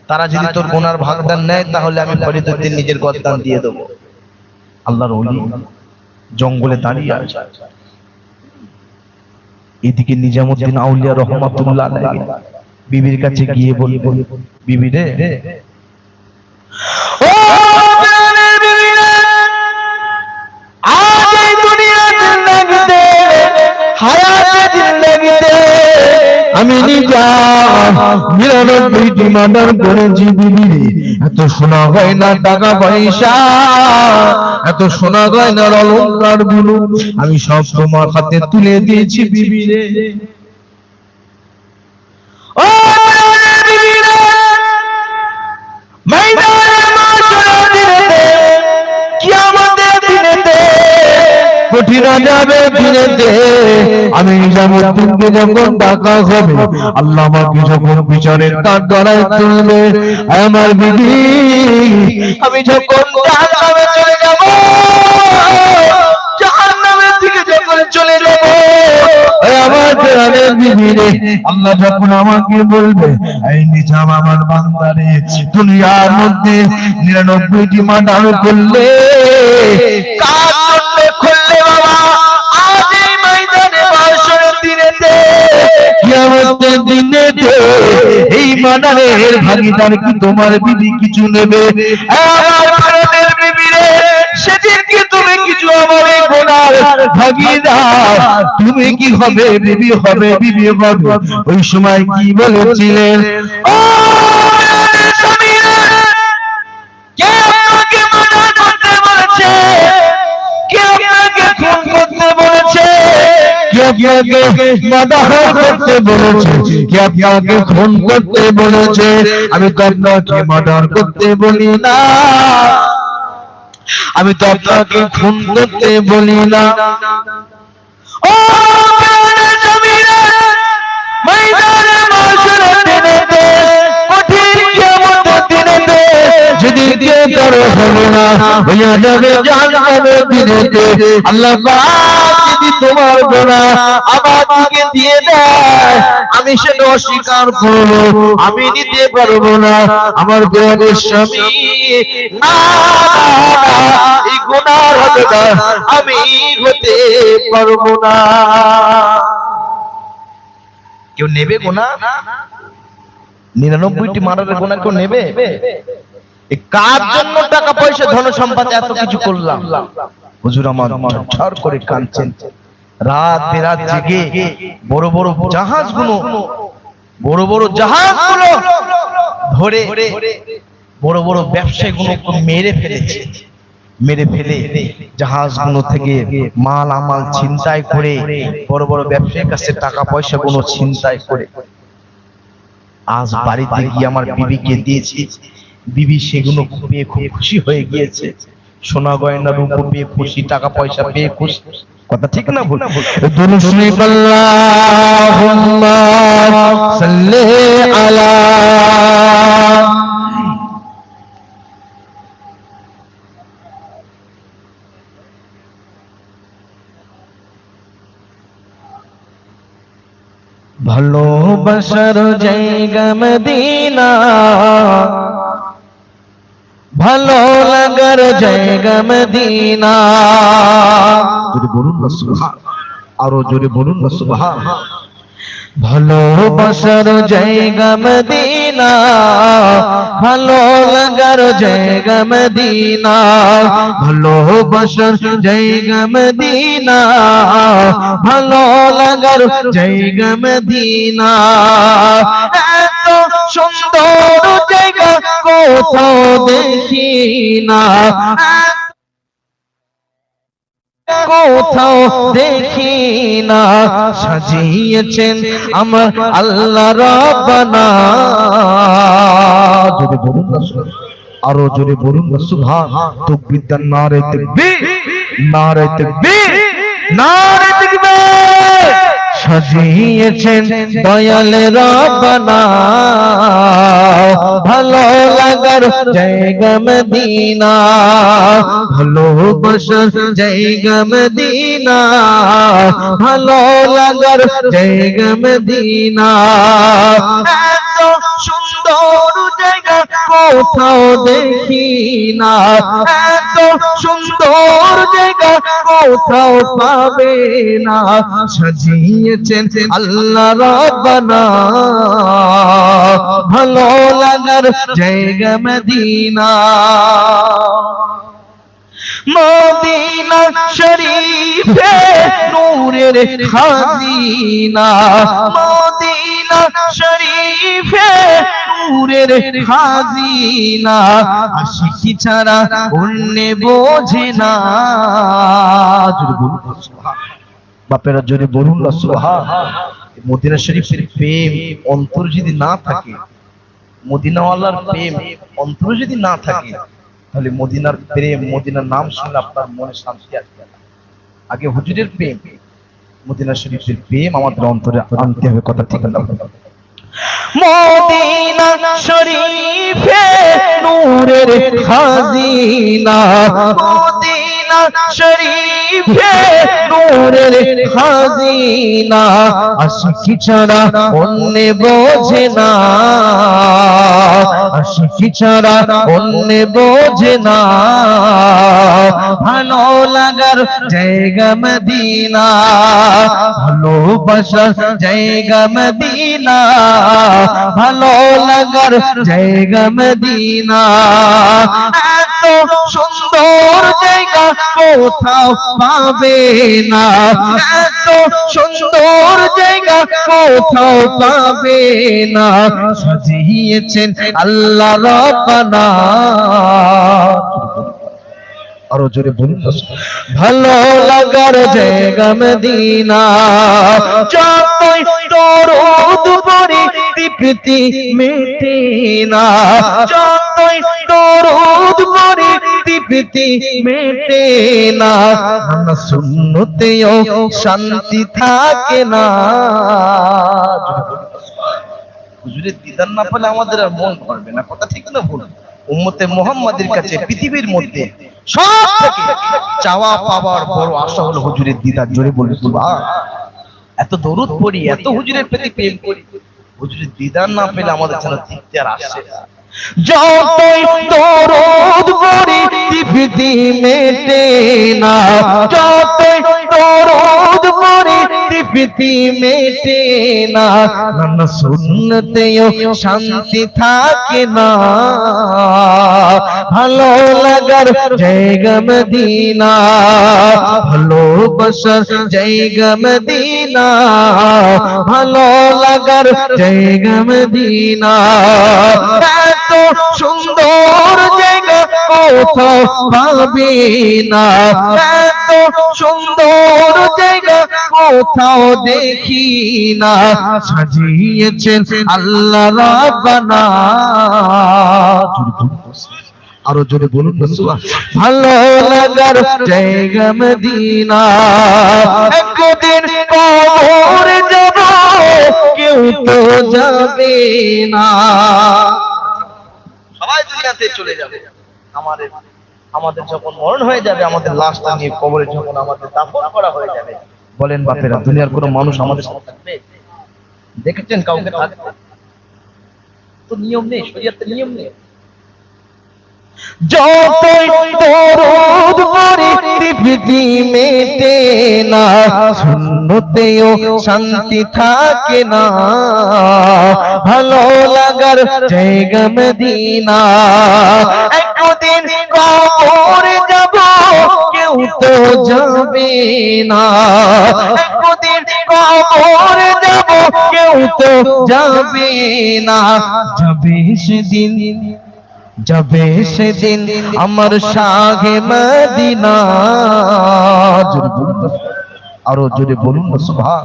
তারা যদি তোর গুনার ভাগদান নেয় তাহলে আমি ফরিদউদ্দিন নিজের গর্দান দিয়ে দেবো। আল্লাহর ওলি জঙ্গলে দাঁড়িয়ে আছে, এদিকে নিজামউদ্দিন আউলিয়া রহমাতুল্লাহ আলাইহি বিবির কাছে গিয়ে বলল, বিবি রে, ও প্রাণের বিবি রে, আজ এই দুনিয়ার জিন্দেগিতে, হায়াতে জিন্দেগিতে আমি নিজাম 99টি মার্ডার করেছি বিবি রে, এত সোনা গয়না টাকা পয়সা, এত সোনা গয়নার অলংকার গুলো আমি সব তোমার হাতে তুলে দিয়েছি বিবি রে। ও বিবি রে, ময়দানে মাশরের দিনেতে, কিয়ামতের দিনেতে, কঠিন আযাবের দিনেতে আমি নিজামউদ্দিনকে যখন ডাকা হবে, আল্লাহ আমাকে যখন বিচারের কাঠ গড়ায় তুলবে, আমার বিবি আমি যখন জাহান্নামে চলে যাব, জাহান্নামের দিকে যখন চলে যাব, আমার প্রাণের বিবি রে, আল্লাহ যখন আমাকে বলবে, এই নিজাম আমার বান্দারে, দুনিয়ার মধ্যে 99টি মার্ডার করলে, কার জন্য করলে বাবা? আজ এই ময়দানে মাশরের দিনেতে, কিয়ামতের দিনেতে এই মার্ডারের ভাগীদার কি তোমার বিবি কিছু নেবে? আমার প্রাণের বিবি রে, সেদিন কি তুমি কিছু আমার এই গুনার ভাগীদার তুমি কি হবে? বিবি হবে, বিবি হবে। ওই সময় কি বলেছিলেন? ও স্বামী রে, কে আপনাকে মার্ডার করতে বলেছে? কে আপনাকে খুন করতে বলেছে? কে আপনাকে মার্ডার করতে বলেছে? কে আপনাকে খুন করতে বলেছে? আমি তো আপনাকে মার্ডার করতে বলি না, আমি তো আপনাকে খুন করতে বলি না। ও প্রাণের স্বামী রে, ময়দানে মাশরের দিনেতে, কঠিন কিয়ামতের দিকে তার হবে না, হইয়া যাবে জাহান্নামের দিনেতে। আল্লাহ পাক যদি তোমার গোনা আমার দিকে দিয়ে দেয়, আমি সেটা অস্বীকার করবো, আমি নিতে পারবো না। আমার প্রাণের স্বামী, না, এই গুনার হকদার আমি হতে পারবো না। কেউ নেবে গোনা? 99টি মারার গোনা কেউ নেবে? কার জন্য টাকা পয়সা ধন সম্পদ এত কিছু করলাম? হুজুর আমার ঝরঝর করে কাঁদছেন, রাত বেরাত জেগে বড় বড় জাহাজগুলো ধরে বড় বড় ব্যবসায়ীগুলো মেরে ফেলেছে। মেরে ফেলে জাহাজগুলো থেকে মাল আমাল ছিনতাই করে বড় বড় ব্যবসায়ীর কাছে টাকা পয়সা গুলো ছিনতাই করে আজ বাড়িতে গিয়ে আমার বিবিকে দিয়েছি। বিবি সেগুলো পেয়ে খুব খুশি হয়ে গিয়েছে, সোনা গয়না রূপো পেয়ে খুশি, টাকা পয়সা পেয়ে খুশি। কথা ঠিক না ভুল? দুরূদ শরীফ আল্লাহুম্মা সাল্লি আলা। ভালোবাসার জায়গা মদিনা, ভালো লাগার জায়গা মদিনা। জোরে বলুন না সুবহান, আরো জোরে বলুন না সুবহান। ভালোবাসার জায়গা মদিনা, ভালো লাগার জায়গা মদিনা। ভালোবাসার জায়গা মদিনা, ভালো লাগার জায়গা মদিনা। এত সুন্দর জায়গা কোথাও দেখি না, কোথাও দেখি না। সাজিয়েছেন আমার আল্লাহ রাব্বানা। জোরে বলুন না, আরো জোরে বলুন না সুবহান। তাকবীর দেন, নারে তাকবীর, নারে তাকবীর, নারে তাকবীর। সাজিয়েছেন দয়াল রাব্বানা, ভালো লাগার জায়গা মদিনা। ভালোবাসার জায়গা মদিনা, ভালো লাগার জায়গা মদিনা। এত সুন্দর জায়গা কোথাও দেখি না, এত সুন্দর জায়গা কোথাও পাবে না। সাজিয়েছেন আল্লাহ রাব্বানা, ভালো লাগার জায়গা মদিনা। মদিনা শরীফে নূরের খাজিনা, মদিনা শরীফে নূরের খাজিনা। আশিকি ছাড়া অন্য বোঝে না। বাপেরা জোরে বলুন না সুবহান। মদিনা শরীফের প্রেম অন্তর যদি না থাকে, মদিনাওয়ালার প্রেম অন্তর যদি না থাকে, তাহলে মদিনার প্রেম, মদিনার নাম শুনলে আপনার মনে শান্তি আসবে না। আগে হুজুরের প্রেম, মদিনা শরীফের প্রেম আমাদের অন্তরে আনতে হবে। কথা ঠিক না? মদিনা শরীফে নূরের খাজিনা, মদিনা শরীফে নূরের খাজিনা। আশিকি ছাড়া অন্য বোঝে না, আশিকি ছাড়া অন্য বোঝে না। ভালো লাগার জায়গা মদিনা, ভালোবাসার জায়গা মদিনা, ভালো লাগার জায়গা মদিনা। এত সুন্দর জায়গা কোথাও পাবে না, এত সুন্দর জায়গা কোথাও পাবে না। সাজিয়েছেন আল্লাহ রাব্বানা। আরো জোরে বলুন, ভালো লাগার জায়গা মদিনা। যতই দরুদ পড়ি তৃপ্তি মেটে না, যতই দরুদ পড়ি তৃপ্তি মেটে না। সুন্নতেও শান্তি থাকে না। হুজুরের দিদার না পেলে আমাদের আর মন ভরবে না। কথা ঠিক না ভুল? উম্মতে মুহাম্মাদের কাছে পৃথিবীর মধ্যে সব থেকে চাওয়া পাওয়ার বড় আশা হলো হুজুরের দিদার। জোরে বলি সুবহান। এত দরুদ পড়ি, এত হুজুরের প্রতি প্রেম করি, হুজুরের দিদার না পেলে আমাদের যেন তৃপ্তি আর আসে না। যতই দরুদ পড়ি তৃপ্তি মেটে না, যতই দরুদ পড়ি তৃপ্তি মেটে না, নানা সুন্নতেও শান্তি থাকে না। ভালো লাগার জায়গা মদিনা, ভালোবাসার জায়গা মদিনা, ভালো লাগার জায়গা মদিনা। এত সুন্দর জায়গা কোথাও পাবি না, এত সুন্দর জায়গা কোথাও দেখি না, সাজিয়েছেন আল্লাহ রাব্বানা। আরো জোরে বলুন না সুবহান। ভালো লাগার জায়গা মদিনা, একদিন কবরে যাব কেউ তো যাবে না। সবাই দুনিয়াতে চলে যাবে, আমাদের যখন মরণ হয়ে যাবে, আমাদের লাশটা নিয়ে কবরে যখন আমাদের দাফন করা হয়ে যাবে, বলেন বাপেরা, দুনিয়ার কোনো মানুষ আমাদের সাথে থাকবে? দেখেছেন কাউকে থাকতে? তো নিয়ম নেই, শরীয়তের নিয়ম নেই। যতই দরুদ পড়ি তৃপ্তি মেটে না, সুন্নতেও শান্তি থাকে না, ভালো লাগার জায়গা মদিনা। একদিন কবরে যাব কেউ তো যাবে না, একদিন কবরে যাব কেউ তো যাবে না, যাবে সেদিন, যাবে সেদিন আমার শাহে মদিনা। আরো জোরে বলুন না সুবহান।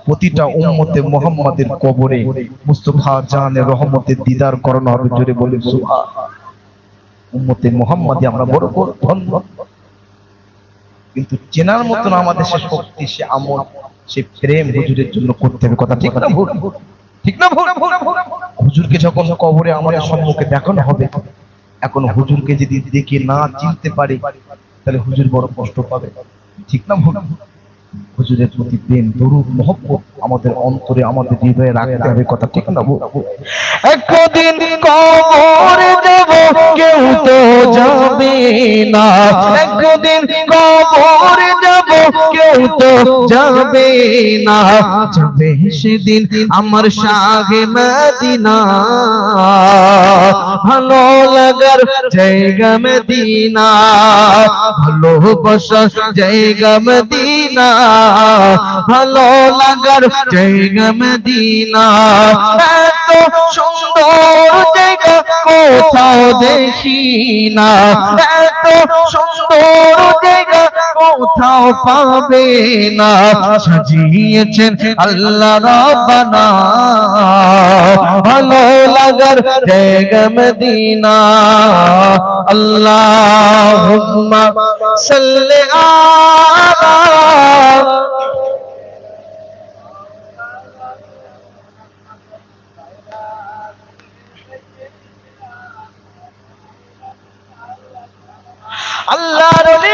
প্রতিটা উম্মতে মুহাম্মাদের কবরে মুস্তাফা জানের রহমতের দিদার করানো হবে। জোরে বলুন সুবহান। উম্মতে মুহাম্মাদি আমরা বড় বড় ধন্য, কিন্তু চেনার মতন আমাদের সে শক্তি, সে আমল, সে প্রেম হুজুরের জন্য করতে হবে। কথা ঠিক না ভুল? ঠিক না ভুল? হুজুরকে যখন কবরে আমাদের সম্মুখে দেখানো হবে, এখন হুজুরকে যদি দেখে না চিনতে পারি, তাহলে হুজুর বড় কষ্ট পাবে। ঠিক না ভুল? হুজুরের প্রতি প্রেম, দরুদ, মহব্বত আমাদের অন্তরে, আমাদের হৃদয়ে রাখতে হবে। কথা ঠিক না ভুল? একদিন কবরে যাব কেউ তো যাবে না, একদিন কবরে যাব কেউ তো যাবে না, যাবে সেদিন আমার শাহে মদিনা, ভালো লাগার জায়গা মদিনা, ভালোবাসার জায়গা মদিনা, ভালো লাগার জায়গা মদিনা। এত সুন্দর জায়গা কোথাও দেখি না, এত সুন্দর জায়গা কোথাও পাবে না, সাজিয়েছেন আল্লাহ রাব্বানা, ভালো লাগার জায়গা মদিনা। আল্লাহুম্মা সাল্লি আলা আল্লাহর ওলি।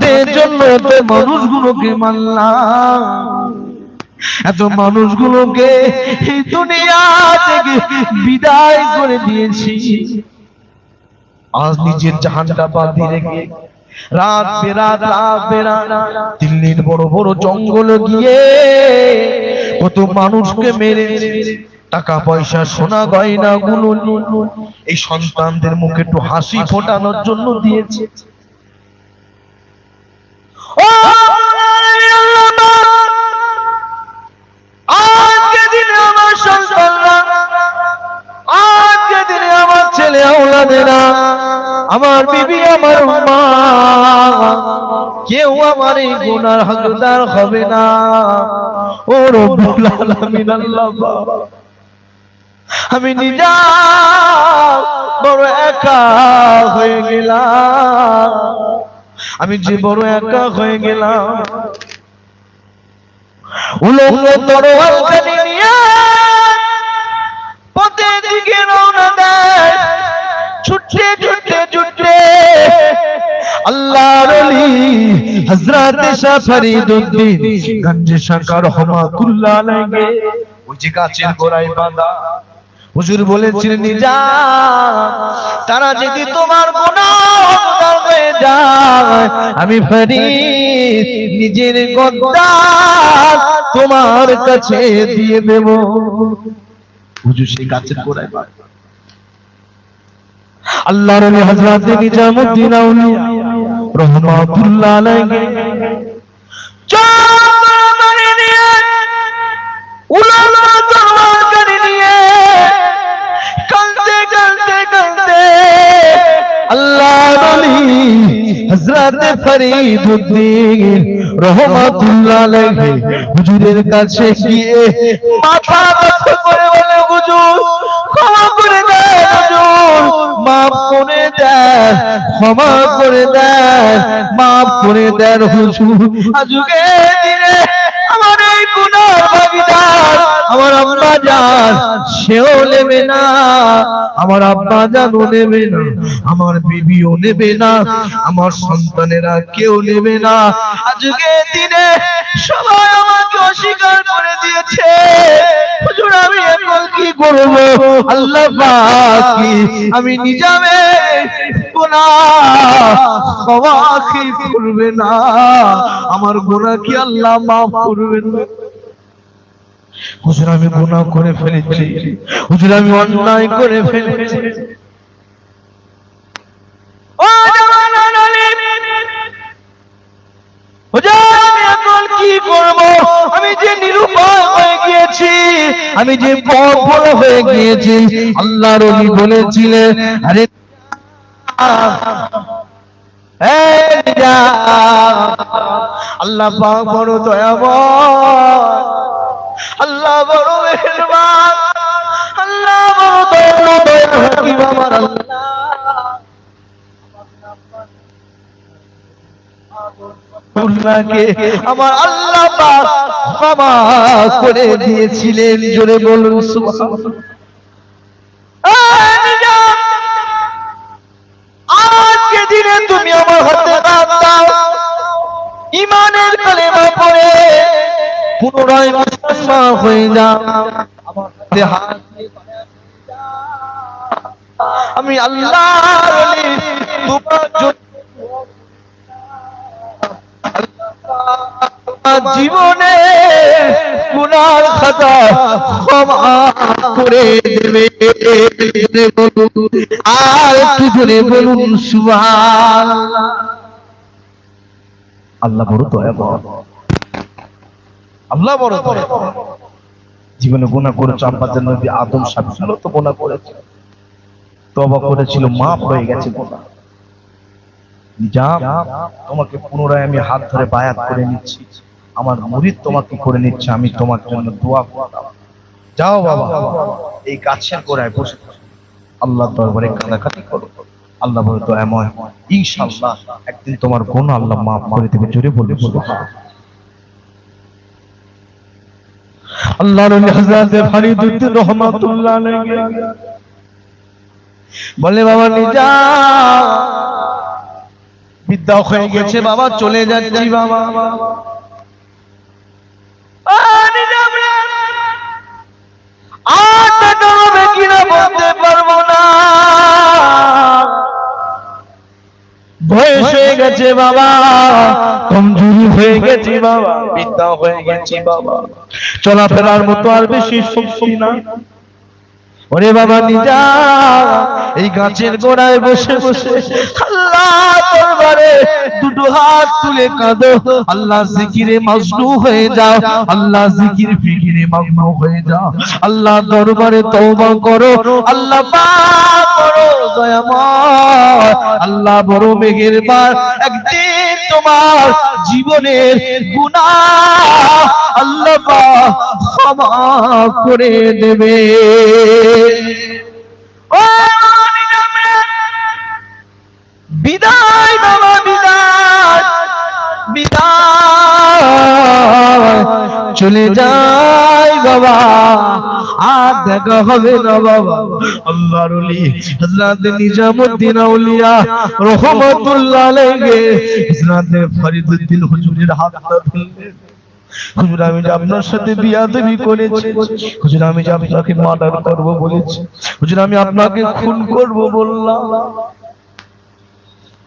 স্বাদের জন্য এত মানুষগুলোকে মারলাম, এত মানুষগুলোকে এই দুনিয়া থেকে বিদায় করে দিয়েছি। আজ নিজের জাহানটা বাঁধিয়ে রেখে রাত বেরাত দিল্লির বড় বড় জঙ্গলে গিয়ে কত মানুষকে মেরে টাকা পয়সা সোনা গয়না গুলো এই সন্তানদের মুখে একটু হাসি ফোটানোর জন্য দিয়েছে। আজকে দিনে আমার সন্তানরা, আজকে দিনে আমার ছেলে আওলাদেরা, আমার বিবি, আমার মা, কেউ আমার এই গুনার হকদার হবে না। ও রব্বুল আলামিন আল্লাহ, আমি নিজে বড় একা হয়ে গেলাম, আমি যে বড় একা হয়ে গেলাম। উলঙ্গ তরোয়াল কাঁধে নিয়ে পথের দিকে রওনা দেয়, ছুটে ছুটে ছুটে আল্লাহর ওলি হযরত শাহ ফরিদউদ্দিন গঞ্জে শাহ রহমাতুল্লাহ আলাইহি ওই যে গাছের গোড়ায় বাঁধা। হুজুর বলেছিলেন, নিজা তারা যদি তোমার গুনাহগার হয়ে যায়, আমি ফরিদ নিজের গদ্দার তোমার কাছে দিয়ে দেব। হুজুর সেই গাছের গোড়ায় বাঁধা। আল্লাহর ওলি হযরত নিজামউদ্দিন আউলিয়া রহমাতুল্লাহ আলাইহি চরমারে নিয়ে উলামা তরবারি নিয়ে কাঁদতে কাঁদতে কাঁদতে আল্লাহর ওলি হযরত ফরিদউদ্দিন রহমাতুল্লাহ আলাইহি হুজুরের কাছে গিয়ে মাথা নত করে বলে, হুজুর ক্ষমা করে দেন, হুজুর মাফ করে দেন, ক্ষমা করে দেন, মাফ করে দেন হুজুর। আজকে দিনে আমার এই গুনার ভাগীদার আমার আম্মা জান, সেও নেবে না, আমার আব্বা জানও নেবে না, আমার বিবিও নেবে না, আমার সন্তানেরা কেউ নেবে না। আজকে দিনে সবাই আমাকে অস্বীকার করে দিয়েছে। হুজুর আমি এখন কি করব? আল্লাহ পাক আমি নিজামে গুনাহ ক্ষমা কি করবে না? আমার গুনাহ কি আল্লাহ মাফ করবেন না? হুজুর আমি গুনাহ করে ফেলেছি, হুজুর আমি অন্যায় করে ফেলেছি। ও জামানার আলী, হুজুর আমি এখন কি করব? আমি যে নিরুপায় হয়ে গিয়েছি, আমি যে পথভ্রষ্ট হয়ে গিয়েছি। আল্লাহর ওলি বলেছিলেন, আরে আল্লাহ পাক বড় দয়াময়, আল্লাহ বড় মেহেরবান, আল্লাহ বড় দয়ালু হাকিম। আমার আল্লাহ আমার আল্লাহ পাক ক্ষমা করে দিয়েছিলেন। জোরে বলুন সুবহানাল্লাহ। আজকে দিনে তুমি আমার হাতে দাও, ঈমানের কালেমা পড়ে পুনরায় মুসলমান হয়ে যাও। আমি আল্লাহর ওলি তোমার জন্য জীবনে গুনার খাতা ক্ষমা করে দেবে। আর একটু জোরে বলুন সুবহানাল্লাহ। আল্লাহ বড় দয়াবান, আল্লাহ বড় দয়াবান। জীবনে গুনাহ করেছে, আমাদের নবী আদম সাহেব তো গুনাহ করেছে, তওবা করেছিল, মাফ হয়ে গেছে গুনাহ। যা তোমাকে পুনরায় আমি হাত ধরে বায়াত করে নিচ্ছি, আমার মুরিদ তোমাকে করে নিচ্ছে, আমি তোমার জন্য দোয়া করব। যাও বাবা এই গাছের গোড়ায় বসে আল্লাহর দরবারে কান্নাকাটি করো। আল্লাহ বলে দয়াময়, ইনশাআল্লাহ একদিন তোমার গুনাহ আল্লাহ মাফ করে দেবে। জোরে বলবে সুবহানাল্লাহ। আল্লাহর ওলি হযরত ফরিদউদ্দিন রহমাতুল্লাহ আলাইহি বলে, বাবা নিজা বিদ্যা হয়ে গেছে বাবা, চলে যাচ্ছি বাবা। আর দেখা হবে কিনা বলতে পারবো না, বয়স হয়ে গেছে বাবা, কমজোরি হয়ে গেছি বাবা, বিদ্যা হয়ে গেছি বাবা, চলাফেরার মতো আর বেশি শক্তি না। ওরে বাবা নিজা, এই গাছের গোড়ায় বসে বসে আল্লাহ দরবারে দুটো হাত তুলে কাঁদো, আল্লাহ জিকিরে মজনু হয়ে যাও, আল্লাহ জিকির ফিকিরে মগ্ন হয়ে যাও, আল্লাহ দরবারে তওবা করো, আল্লাহ পাক করো দয়াময়, আল্লাহ বড় মেহেরবান। একদিন তোমার জীবনের গুনাহ আল্লাহ পাক ক্ষমা করে দেবে। বিদায় বাবা, বিদায় বিদায়, চলে যাই বাবা, আর দেখা হবে না বাবা। আল্লাহর ওলি হযরত নিজামউদ্দিন আউলিয়া রহমাতুল্লাহ আলাইহি হযরত ফরিদউদ্দিন হুজুরের হাত ধরলেন। হুজুর আমি যে আপনার সাথে বিয়াদবি করেছি, হুজুর আমি যে আপনাকে মার্ডার করব বলেছি, হুজুর আমি আপনাকে খুন করব বললাম,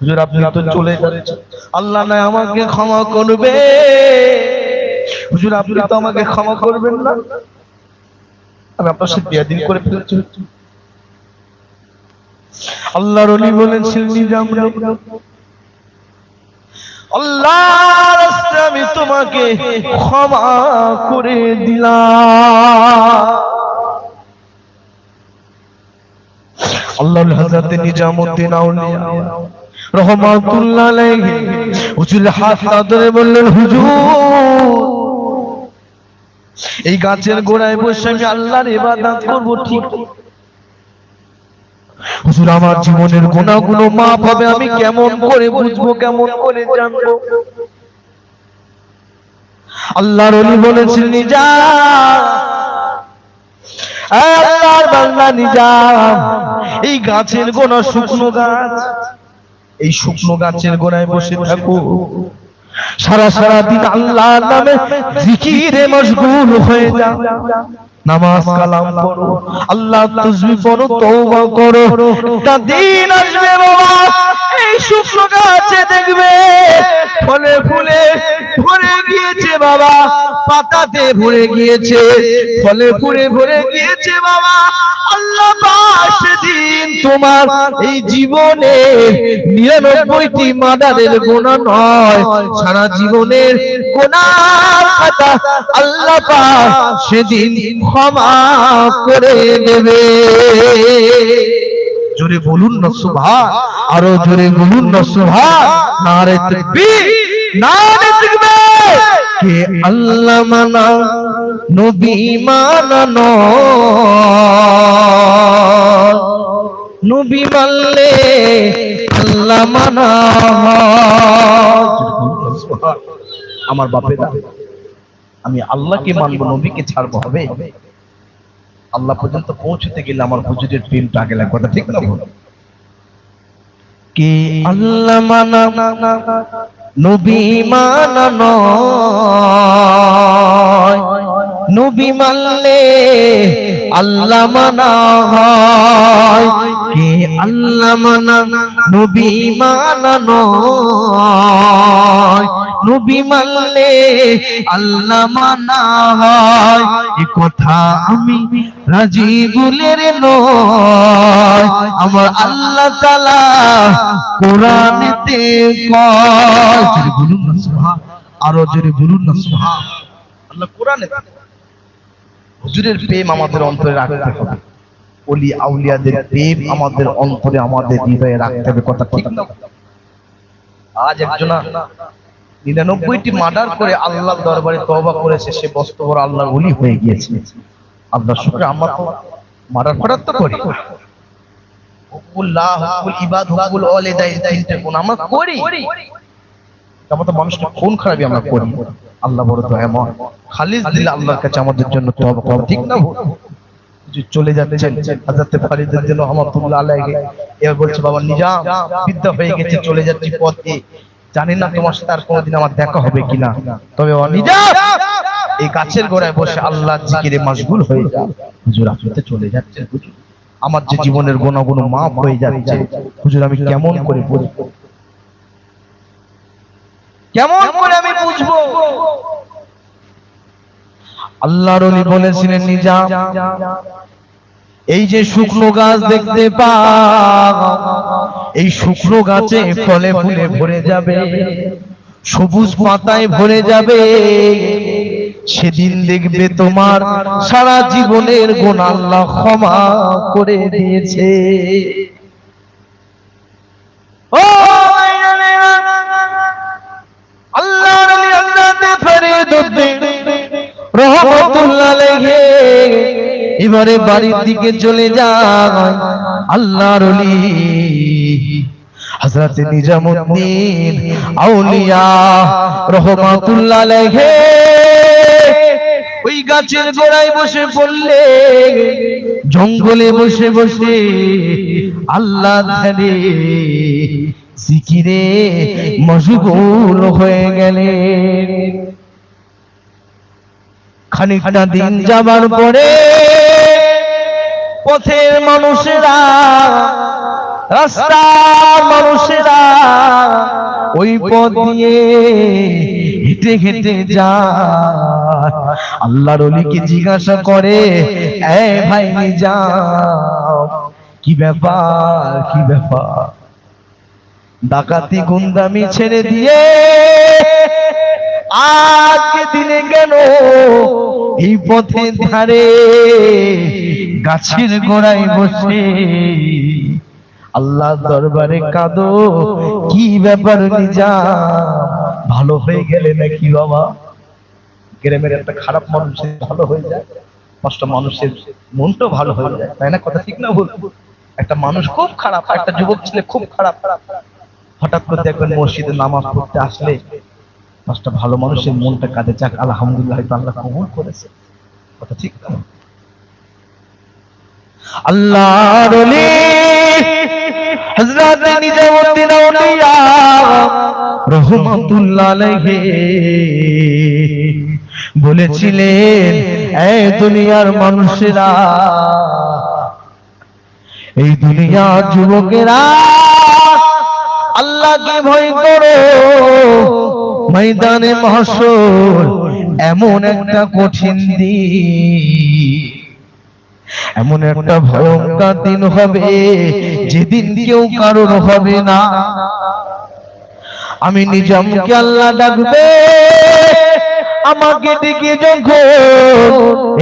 হুজুর আপনি তো চলে যাচ্ছেন, আল্লাহ না আমাকে ক্ষমা করবে, হুজুর আপনি তো আমাকে ক্ষমা করবেন না, আমি আপনার সাথে বিয়াদবি করে ফেলেছি। আল্লাহর ওলি বলেছেন নিজাম রে, আল্লাহর রাস্তায় আমি তোমাকে ক্ষমা করে দিলাম। আল্লাহর হযরত নিজামউদ্দিন আউলিয়া রহমাতুল্লাহ আলাইহি হুজুরের হাত ধরে বললেন, হুজুর এই গাছের গোড়ায় বসে আমি আল্লাহর ইবাদত করব ঠিক, হুজুর আমার জীবনের গুনাহগুলো মাফ হবে আমি কেমন করে বুঝবো, কেমন করে জানবো? আল্লাহর ওলি বলেছেন নিজা, আল্লাহর বান্দা নিজা, এই গাছের গোড়া শুকনো গাছ, এই শুকনো গাছের গোড়ায় বসে থাকো, সারা সারা দিন আল্লাহর নামে জিকিরে মশগুল হয়ে যাও, নামাজ কালাম পড়ো, আল্লাহ তাসবিহ পড়ো, তওবা করো। একটা দিন আসবে বাবা, এই শুকনো গাছে দেখবে ফলে ফুলে ভরে গিয়েছে বাবা, পাতাতে ভরে গিয়েছে, ফলে ফুলে ভরে গিয়েছে বাবা। আল্লাহ পাক সেদিন তোমার এই জীবনে 99টি মার্ডারের গুনাহ নয়, সারা জীবনের গুনাহ খাতা আল্লাহ পাক সেদিন ক্ষমা করে দেবে। জোরে বলুন না সুবহান, আরো জোরে বলুন না সুবহান, নারে তাকবীর, নারে তাকবীর। কে আল্লাহ মানা নবী মানা নয়, নবী মানলে আল্লাহ মানা হয়। আমার বাপেরা, আমি আল্লাহকে মানবো, নবীকে ছাড়বো হবে? আল্লাহ পর্যন্ত পৌঁছতে গেলে আমার হুজুরের প্রেমটা আগে লাগবে, কথা ঠিক না? কে আল্লাহ মানা নবী মানা নয়, নবী মানলে আল্লাহ মানা হয়। কে আল্লাহ মানা নবী মানা নয়, নবী মানলে আল্লাহ মানা হয়। এ কথা আমি রাজি বলের নয়, আমার আল্লাহ তাআলা কোরআনেতে কয়। জোরে বলুন না সুবহান, আরো জোরে বলুন না সুবহান। আল্লাহ কোরআনে, হুজুরের প্রেম আমাদের অন্তরে রাখতে হবে, ওলি আউলিয়াদের প্রেম আমাদের অন্তরে, আমাদের হৃদয়ে রাখতে হবে, কথা ঠিক না? আজ একজনা 99টি মার্ডার করে আল্লাহর দরবারে তওবা করেছে, সে বস্তু বড় আল্লাহর ওলি হয়ে গিয়েছে। আল্লাহর শুকর, আমরা তো মার্ডার ফাটার তো করি, হুকুল্লাহ, হুকুল ইবাদ, হুকুল ওয়ালিদা, এই তিনটে গুণ আমরা করি, আমরা তো মানুষকে খুন খারাপই আমরা করি। আল্লাহ বড় দয়াময়, খালিস দিলে আল্লাহর কাছে আমাদের জন্য তওবা করা ঠিক না? চলে যাচ্ছেন হযরত ফরিদুদ্দীন রহমাতুল্লাহ আলাইহি। এবার বলছে বাবা নিজাম বিদ্যা হয়ে গেছে, চলে যাচ্ছি পথে, জানি না তোমার সাথে আর কোনোদিন আমার দেখা হবে কিনা, তবে ও নিজাম এই গাছের গোড়ায় বসে আল্লাহর জিকিরে মশগুল হয়ে যাও। হুজুর আপনি তো চলে যাচ্ছেন, হুজুর আমার যে জীবনের গুনাহগুলো মাফ হয়ে যাচ্ছে, হুজুর আমি কেমন করে বুঝবো, কেমন করে আমি বুঝবো? আল্লাহর ওলি বলেছিলেন নিজাম এই যে শুকনো গাছ দেখতে পাও, এই শুকনো গাছে ফলে ফুলে ভরে যাবে, সবুজ পাতায় ভরে যাবে, সেদিন দেখবে তোমার সারা জীবনের গুনাহ আল্লাহ ক্ষমা করে দিয়েছে। ও আল্লাহর ওলি হযরত ফরিদুদ্দীন রহমাতুল্লাহ আলাইহি এবারে বাড়ির দিকে চলে যায়। আল্লাহর ওলি হযরত নিজামউদ্দিন আউলিয়া রহমাতুল্লাহ আলাইহি ওই গাছের গোড়ায় বসে পড়লে, জঙ্গলে বসে বসে আল্লাহ ধ্যানে জিকিরে মশগুল হয়ে গেলেন। খানিকটা দিন যাবার পরে পথের মানুষেরা, রাস্তার মানুষেরা ওই পথ দিয়ে হেঁটে হেঁটে যায়। আল্লাহর ওলিকে জিজ্ঞাসা করে, এ ভাই নিজাম কি ব্যাপার, কি ব্যাপার? ডাকাতি গুন্ডামি ছেড়ে দিয়ে আজকে দিনে কেন এই পথের ধারে গাছের গোড়ায় বসে আল্লাহর দরবারে কাঁদো? কি ব্যাপার নিজাম, ভালো হয়ে গেলে নাকি বাবা? গ্রামের একটা খারাপ মানুষ ভালো হয়ে যায়, পাঁচটা মানুষের মনটাও ভালো হয়ে যায়, তাই না? কথা ঠিক না ভুল? একটা মানুষ খুব খারাপ, একটা যুবক ছেলে খুব খারাপ, হঠাৎ করে দেখবেন মসজিদে নামাজ পড়তে আসলে পাঁচটা ভালো মানুষের মনটা কাঁদে, যাক আলহামদুলিল্লাহ আল্লাহ কবুল করেছে। কথা ঠিক না? আল্লাহর ওলি হযরত নিজামউদ্দিন আউলিয়া রহমাতুল্লাহ আলাইহি বলেছিলেন, এই দুনিয়ার মানুষেরা, এই দুনিয়ার যুবকেরা আল্লাহকে ভয় করো, ময়দানে মাহশর এমন একটা কঠিন দিন, এমন একটা ভয়ঙ্কর দিন হবে যেদিন কেউ কারোর হবে না। আমি নিজামকে আল্লাহ ডাকবে, আমাকে ডেকে যখন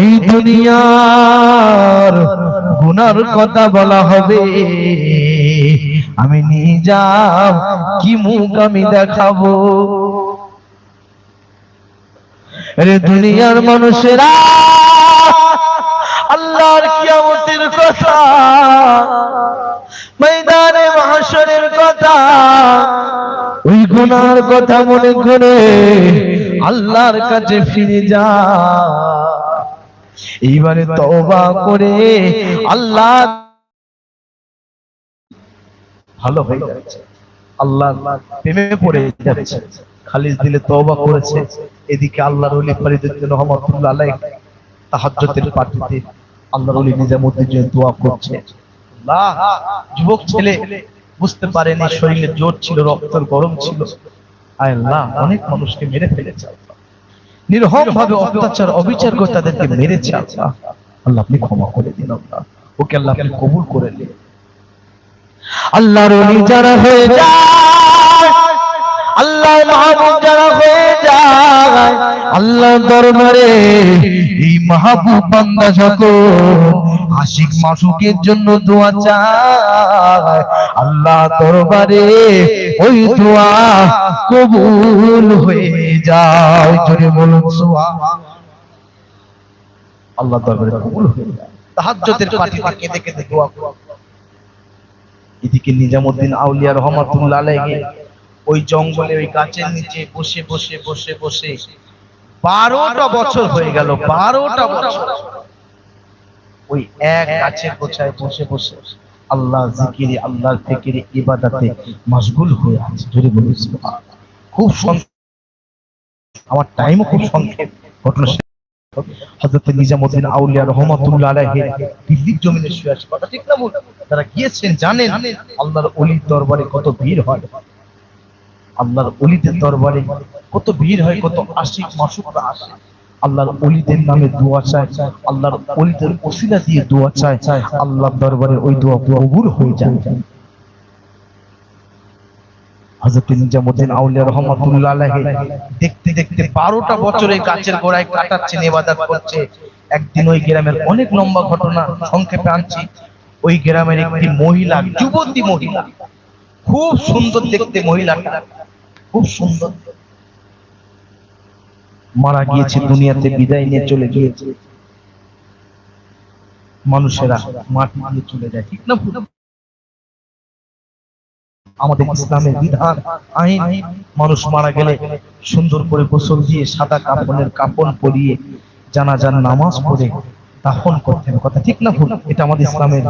এই দুনিয়ার গুনার কথা বলা হবে, আমি নিজাম কি মুখ আমি দেখাবো? রে দুনিয়ার মানুষেরা, আল্লাহর কিয়ামতের কথা, ময়দানে মাহশরের কথা, ওই গুনার কথা মনে করে আল্লাহর কাছে ফিরে যা। এইবারে তওবা করে আল্লাহ ভালো হয়ে যাচ্ছে, আল্লাহ প্রেমে পড়ে যাচ্ছে, খালিস দিলে তওবা করেছে। এদিকে আল্লাহর ওলি ফরিদুদ্দীন রহমাতুল্লাহ আলাইহি তাহাজ্জুদের পার্টিতে আল্লাহর ওলি নিজামউদ্দিন যে দোয়া করছে, আল্লাহ যুবক ছেলে বুঝতে পারেনি, শরীরে জোর ছিল, রক্তের গরম ছিল, আয় আল্লাহ অনেক মানুষকে মেরে ফেলেছে, নির্মম ভাবে অত্যাচার অবিচার করে তাদেরকে মেরেছে, আল্লাহ আল্লাহ আপনি ক্ষমা করে দিন, আল্লাহ ওকে আল্লাহ আপনি কবুল করে নিন। আল্লাহর ওলি যারা হয়ে যায়, আল্লাহ মাহবুব যারা হয়ে যায়, আল্লাহ দরবারে এই মাহবুব বান্দা যখন আশিক মাসুকের জন্য দোয়া চায়, আল্লাহ দরবারে ওই দোয়া কবুল হয়ে যায়। জোরে বলুন সুবহানাল্লাহ। আল্লাহ দরবারে কবুল হয়ে যায়। তাহাজ্জুদের পার্টিতে কেঁদে কেঁদে দোয়া করে। এদিকে নিজামউদ্দিন আউলিয়া রহমাতুল্লাহ আলাইহি ওই জঙ্গলে ওই গাছের নিচে বসে বসে বসে বসে 12টা বছর হয়ে গেল, 12টা বছর ওই এক গাছের গোছায় বসে বসে আল্লাহ জিকিরে, আল্লাহর ফিকিরে, ইবাদতে মশগুল হয়ে আছে। যদি বলি সুবহানাল্লাহ। খুব আমার টাইমও খুব সংক্ষেপ। ঘটনা হযরত নিজামউদ্দিন আউলিয়া রহমাতুল্লাহ আলাইহি দিল্লির জমিনে শুয়ে আছে, কথা ঠিক না ভুল? তারা গিয়েছেন, জানেন আল্লাহর ওলির দরবারে কত ভিড় হয়, আল্লাহর ওলিদের দরবারে কত ভিড় হয়, কত আশিক মাসুকরা আসে, আল্লাহর ওলিদের নামে দোয়া চায়, আল্লাহর ওলিদের ওসিলা দিয়ে দোয়া চায়, আল্লাহর দরবারে ওই দোয়া কবুল হয়ে যায়। হযরত নিজামউদ্দিন আউলিয়া রাহমাতুল্লাহ আলাইহি দেখতে দেখতে 12টা বছর এই গাছের গোড়ায় কাটাচ্ছেন, ইবাদত করছে। একদিন ওই গ্রামের, অনেক লম্বা ঘটনা সংক্ষেপে আনছি, ওই গ্রামের একটি মহিলা, যুবতী মহিলা, খুব সুন্দর দেখতে মহিলাটা, খুব সুন্দর, মারা গিয়েছে, দুনিয়াতে বিদায় নিয়ে চলে গিয়েছে। মানুষেরা মাটি দিয়ে চলে যায়, ঠিক না? আমাদের ইসলামের বিধান, আইন, মানুষ মারা গেলে সুন্দর করে গোসল দিয়ে সাদা কাফনের কাফন পরিয়ে জানাজার নামাজ পড়ে দাফন করতেন, কথা ঠিক না ভুল? এটা আমাদের ইসলামের।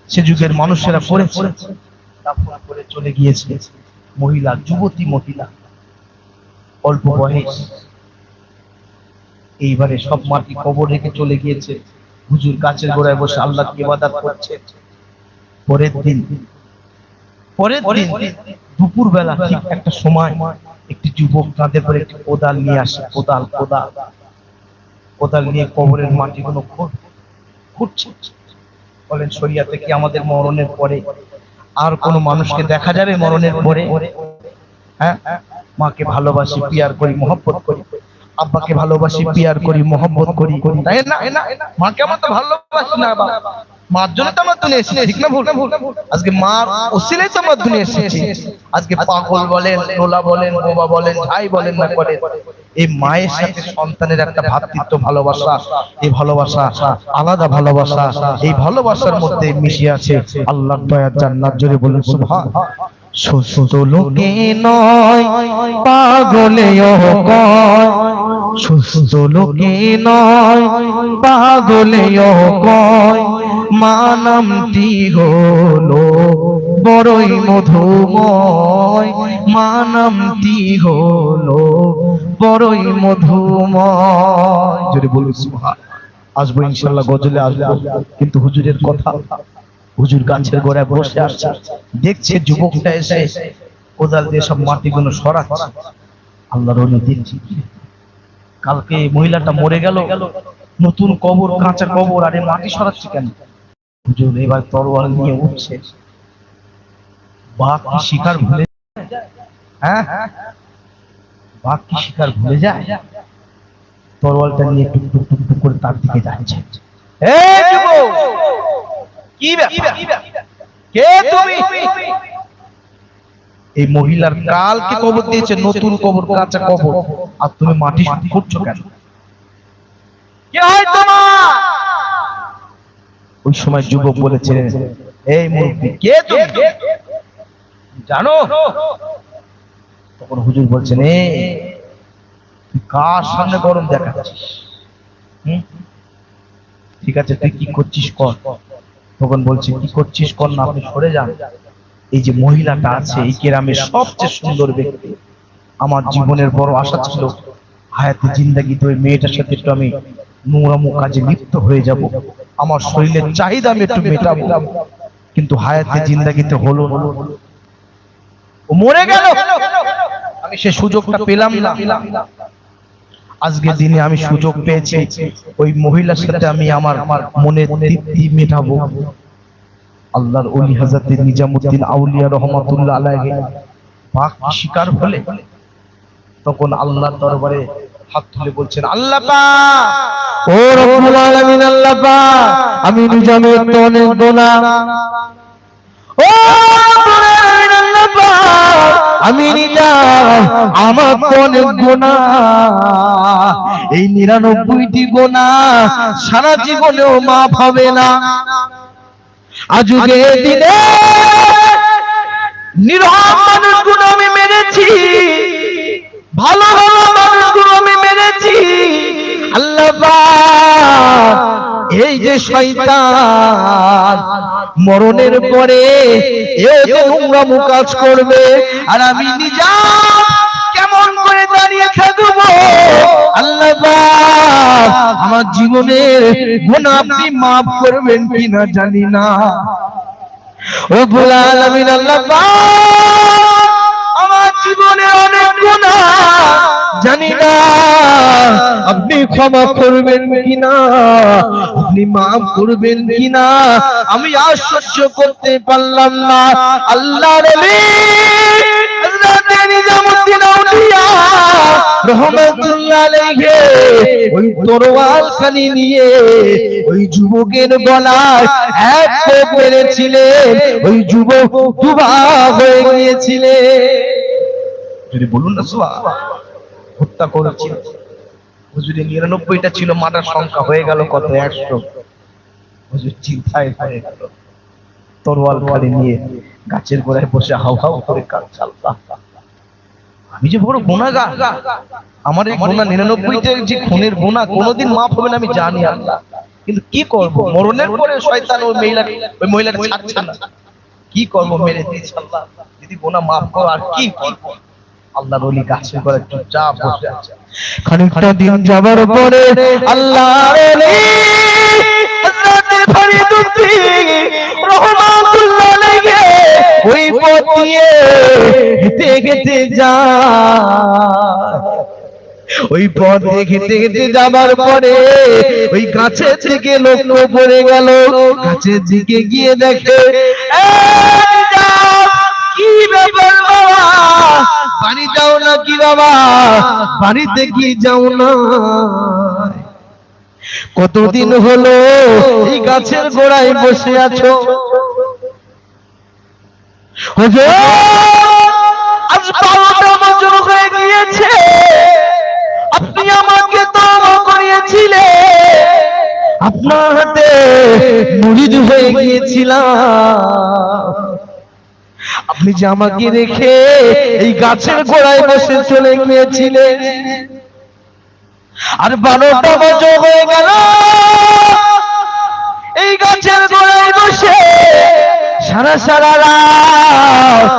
সে যুগের মানুষেরা করেছে, দাফন করে চলে গিয়েছে। মহিলা, যুবতী মহিলা, অল্প বয়স। এইবারে সব মাটি কবর রেখে চলে গিয়েছে। হুজুর গাছের গোড়ায় বসে আল্লাহকে ইবাদত করছে। পরের দিন দুপুর বেলা ঠিক একটা সময় একটি যুবক কাঁধে করে একটি কোদাল নিয়ে আসে, কোদাল নিয়ে কবরের মাটিগুলো খুঁড়ছে। বলেন, শরিয়াতে কি আমাদের মরণের পরে আর কোনো মানুষকে দেখা যাবে? মরণের পরে? হ্যাঁ, মাকে ভালোবাসি, পিয়ার করি, মহব্বত করি, আব্বাকে ভালোবাসি, পিয়ার করি, মহব্বত করি, তাই না? মাকে আমরা তো ভালোবাসি না, মার জন্য তো আমরা দুনিয়া এসেছি, ঠিক না ভুল? আজকে মার ওসিলায় তো আমরা দুনিয়া এসেছি। আজকে পাগল বলেন, লোলা বলেন, বোবা বলেন, ভাই বলেন না করে, এই মায়ের সাথে সন্তানের একটা ভ্রাতৃত্ব ভালোবাসা, এই ভালোবাসা আলাদা ভালোবাসা। এই ভালোবাসার মধ্যে মিশে আছে আল্লাহর দয়ার জান্নাত। জোরে বলুন সুবহানাল্লাহ। সুস্থ লোকে নয় পাগলেও কয়, সুস্থ লোকে নয় পাগলেও কয়, মা নামটি হলো বড়ই মধুময়, মা নামটি হলো বড়ই মধুময়। যদি বলুন সুবহানাল্লাহ। আসবো ইনশাআল্লাহ, গজলে আসবো, কিন্তু হুজুরের কথা, হুজুর গাছের গোড়ায় বসে আসছে, দেখছে যুবকটা এসে কোদাল দিয়ে সব মাটিগুলো সরাচ্ছে। আল্লাহর ওলি দেখছি, কালকে মহিলাটা মরে গেল, নতুন কবর, কাঁচা কবর, আরে মাটি সরাচ্ছে কেন? হুজুর এবার তরোয়াল নিয়ে উঠছে। বাঘ কি শিকার ভুলে যায়? হ্যাঁ, বাঘ কি শিকার ভুলে যায়? তরোয়ালটা নিয়ে টুক টুক টুক টুক করে তার দিকে যাচ্ছে। এই যুবক, কি ব্যাপার? কে তুমি? এই মহিলার কালকে কবর দিয়েছে, নতুন কবর, কাঁচা কবর, আর তুমি মাটি খুঁড়ছো কেন? কে হয় তোমার? ওই সময় যুবক বলেছে, এই মুরব্বি, কে তুমি জানো? তখন হুজুর বলছেন, তুই কার সামনে গরম দেখাচ্ছিস? ঠিক আছে, তুই কি করছিস কর। তখন বলছে, কি করছিস কর না, আপনি সরে যান। এই যে মহিলাটা আছে, এই গ্রামের সবচেয়ে সুন্দর ব্যক্তি। আমার জীবনের বড় আশা ছিল হায়াতে জিন্দাগিতে ওই মেয়েটার সাথে একটু আমি নোংরামো কাজে লিপ্ত হয়ে যাব, আমার শরীরের চাহিদা আমি একটু মেটাবো, কিন্তু হায়াতে জিন্দাগিতে হলো না, ও মরে গেল। আমি সে সুযোগটা পেলাম না। আজকে দিনে আমি সুযোগ পেয়েছি, ওই মহিলার সাথে আমি আমার মনের তৃপ্তি মেটাবো। আল্লাহর ওলি হযরত নিজামউদ্দিন আউলিয়া রহমাতুল্লাহ আলাইহি পাক শিকার হলে তখন আল্লাহর দরবারে হাত তুলে বলছেন, আল্লাহ পাক, ও রব্বুল আলামিন, আল্লাহ পাক, আমি নিজামের তো অনেক গোনা, ও রব্বুল আলামিন, আল্লাহ পাক, আমি নিজাম, আমার তো অনেক গোনা, এই 99টি গোনা সারা জীবনেও মাফ হবে না। আজকে দিনে নিরহম মানুষগুলো আমি মেরেছি, ভালো ভালো মানুষগুলো আমি মেরেছি। আল্লাহ পাক, এই যে শয়তান মরণের পরে এও যে নোংরামো কাজ করবে, আর আমি নিজাম কেমন করে দাঁড়িয়ে থাকবো। আল্লাহ পাক আমার জীবনের গুনাহ আপনি মাফ করবেন কিনা জানি না। রব্বুল আলামিন আল্লাহ পাক আমার জীবনে অনেক গুনাহ জানি না আপনি ক্ষমা করবেন কিনা, আপনি মাফ করবেন কিনা, আমি আর সহ্য করতে পারলাম না। আল্লাহর নবী হযরত নিজামউদ্দিন আউলিয়া রাহমাতুল্লাহ আলাইহি ওই তরোয়াল খানি নিয়ে ওই যুবকের গলায় এক কোপ মেরেছিলেন, ওই যুবক দুবা হয়ে গিয়েছিলেন। যদি বলুন না সুবহানাল্লাহ, হত্যা করেছিল হুজুরে 99টা ছিল, মাটার সংখ্যা হয়ে গেল কত? 100। হুজুর চিন্তায় হয়ে গেল, তরোয়াল খালি নিয়ে গাছের গোড়ায় বসে হাউ হাউ করে কাঁদছে, আল্লাহ আমি যে বড় গুনাহগার, আমার এই গুনাহ 99টা যে খুনের গুনাহ কোনোদিন মাফ হবে না আমি জানি আল্লাহ, কিন্তু কি করব, মরণের পরে শয়তান ওই মহিলাকে ছাড়ছে না, কি করব, মেরে দিয়েছে আল্লাহ, যদি গুনাহ মাফ করো আর কি করব। আল্লাহর ওলি গাছের গোড়ায় চুপচাপ বসে আছে। খানিকটা দিন যাবার পরে আল্লাহর ওলি হযরত ফরিদউদ্দিন রাহমাতুল্লাহ আলাইহি ওই পথ দিয়ে হেঁটে হেঁটে যায়। ওই পথ হেঁটে হেঁটে যাবার পরে ওই গাছের দিকে লক্ষ্য পড়ে গেল, গাছের দিকে গিয়ে দেখে কি ব্যাপার বাবা, বাড়ি যাও না কি বাবা, বাড়িতে কি যাও না? কতদিন হলো এই গাছের গোড়ায় বসে আছো? হুজুর আজ 12টা বছর হয়ে গিয়েছে, আপনি আমাকে তওবা করিয়েছিলেন, আপনার হাতে মুরিদ হয়ে গিয়েছিলাম, আপনি যে আমাকে রেখে এই গাছের গোড়ায় বসে চলে গিয়েছিলেন, আর 12টা বছর হয়ে গেল এই গাছের গোড়ায় বসে সারা সারা রাত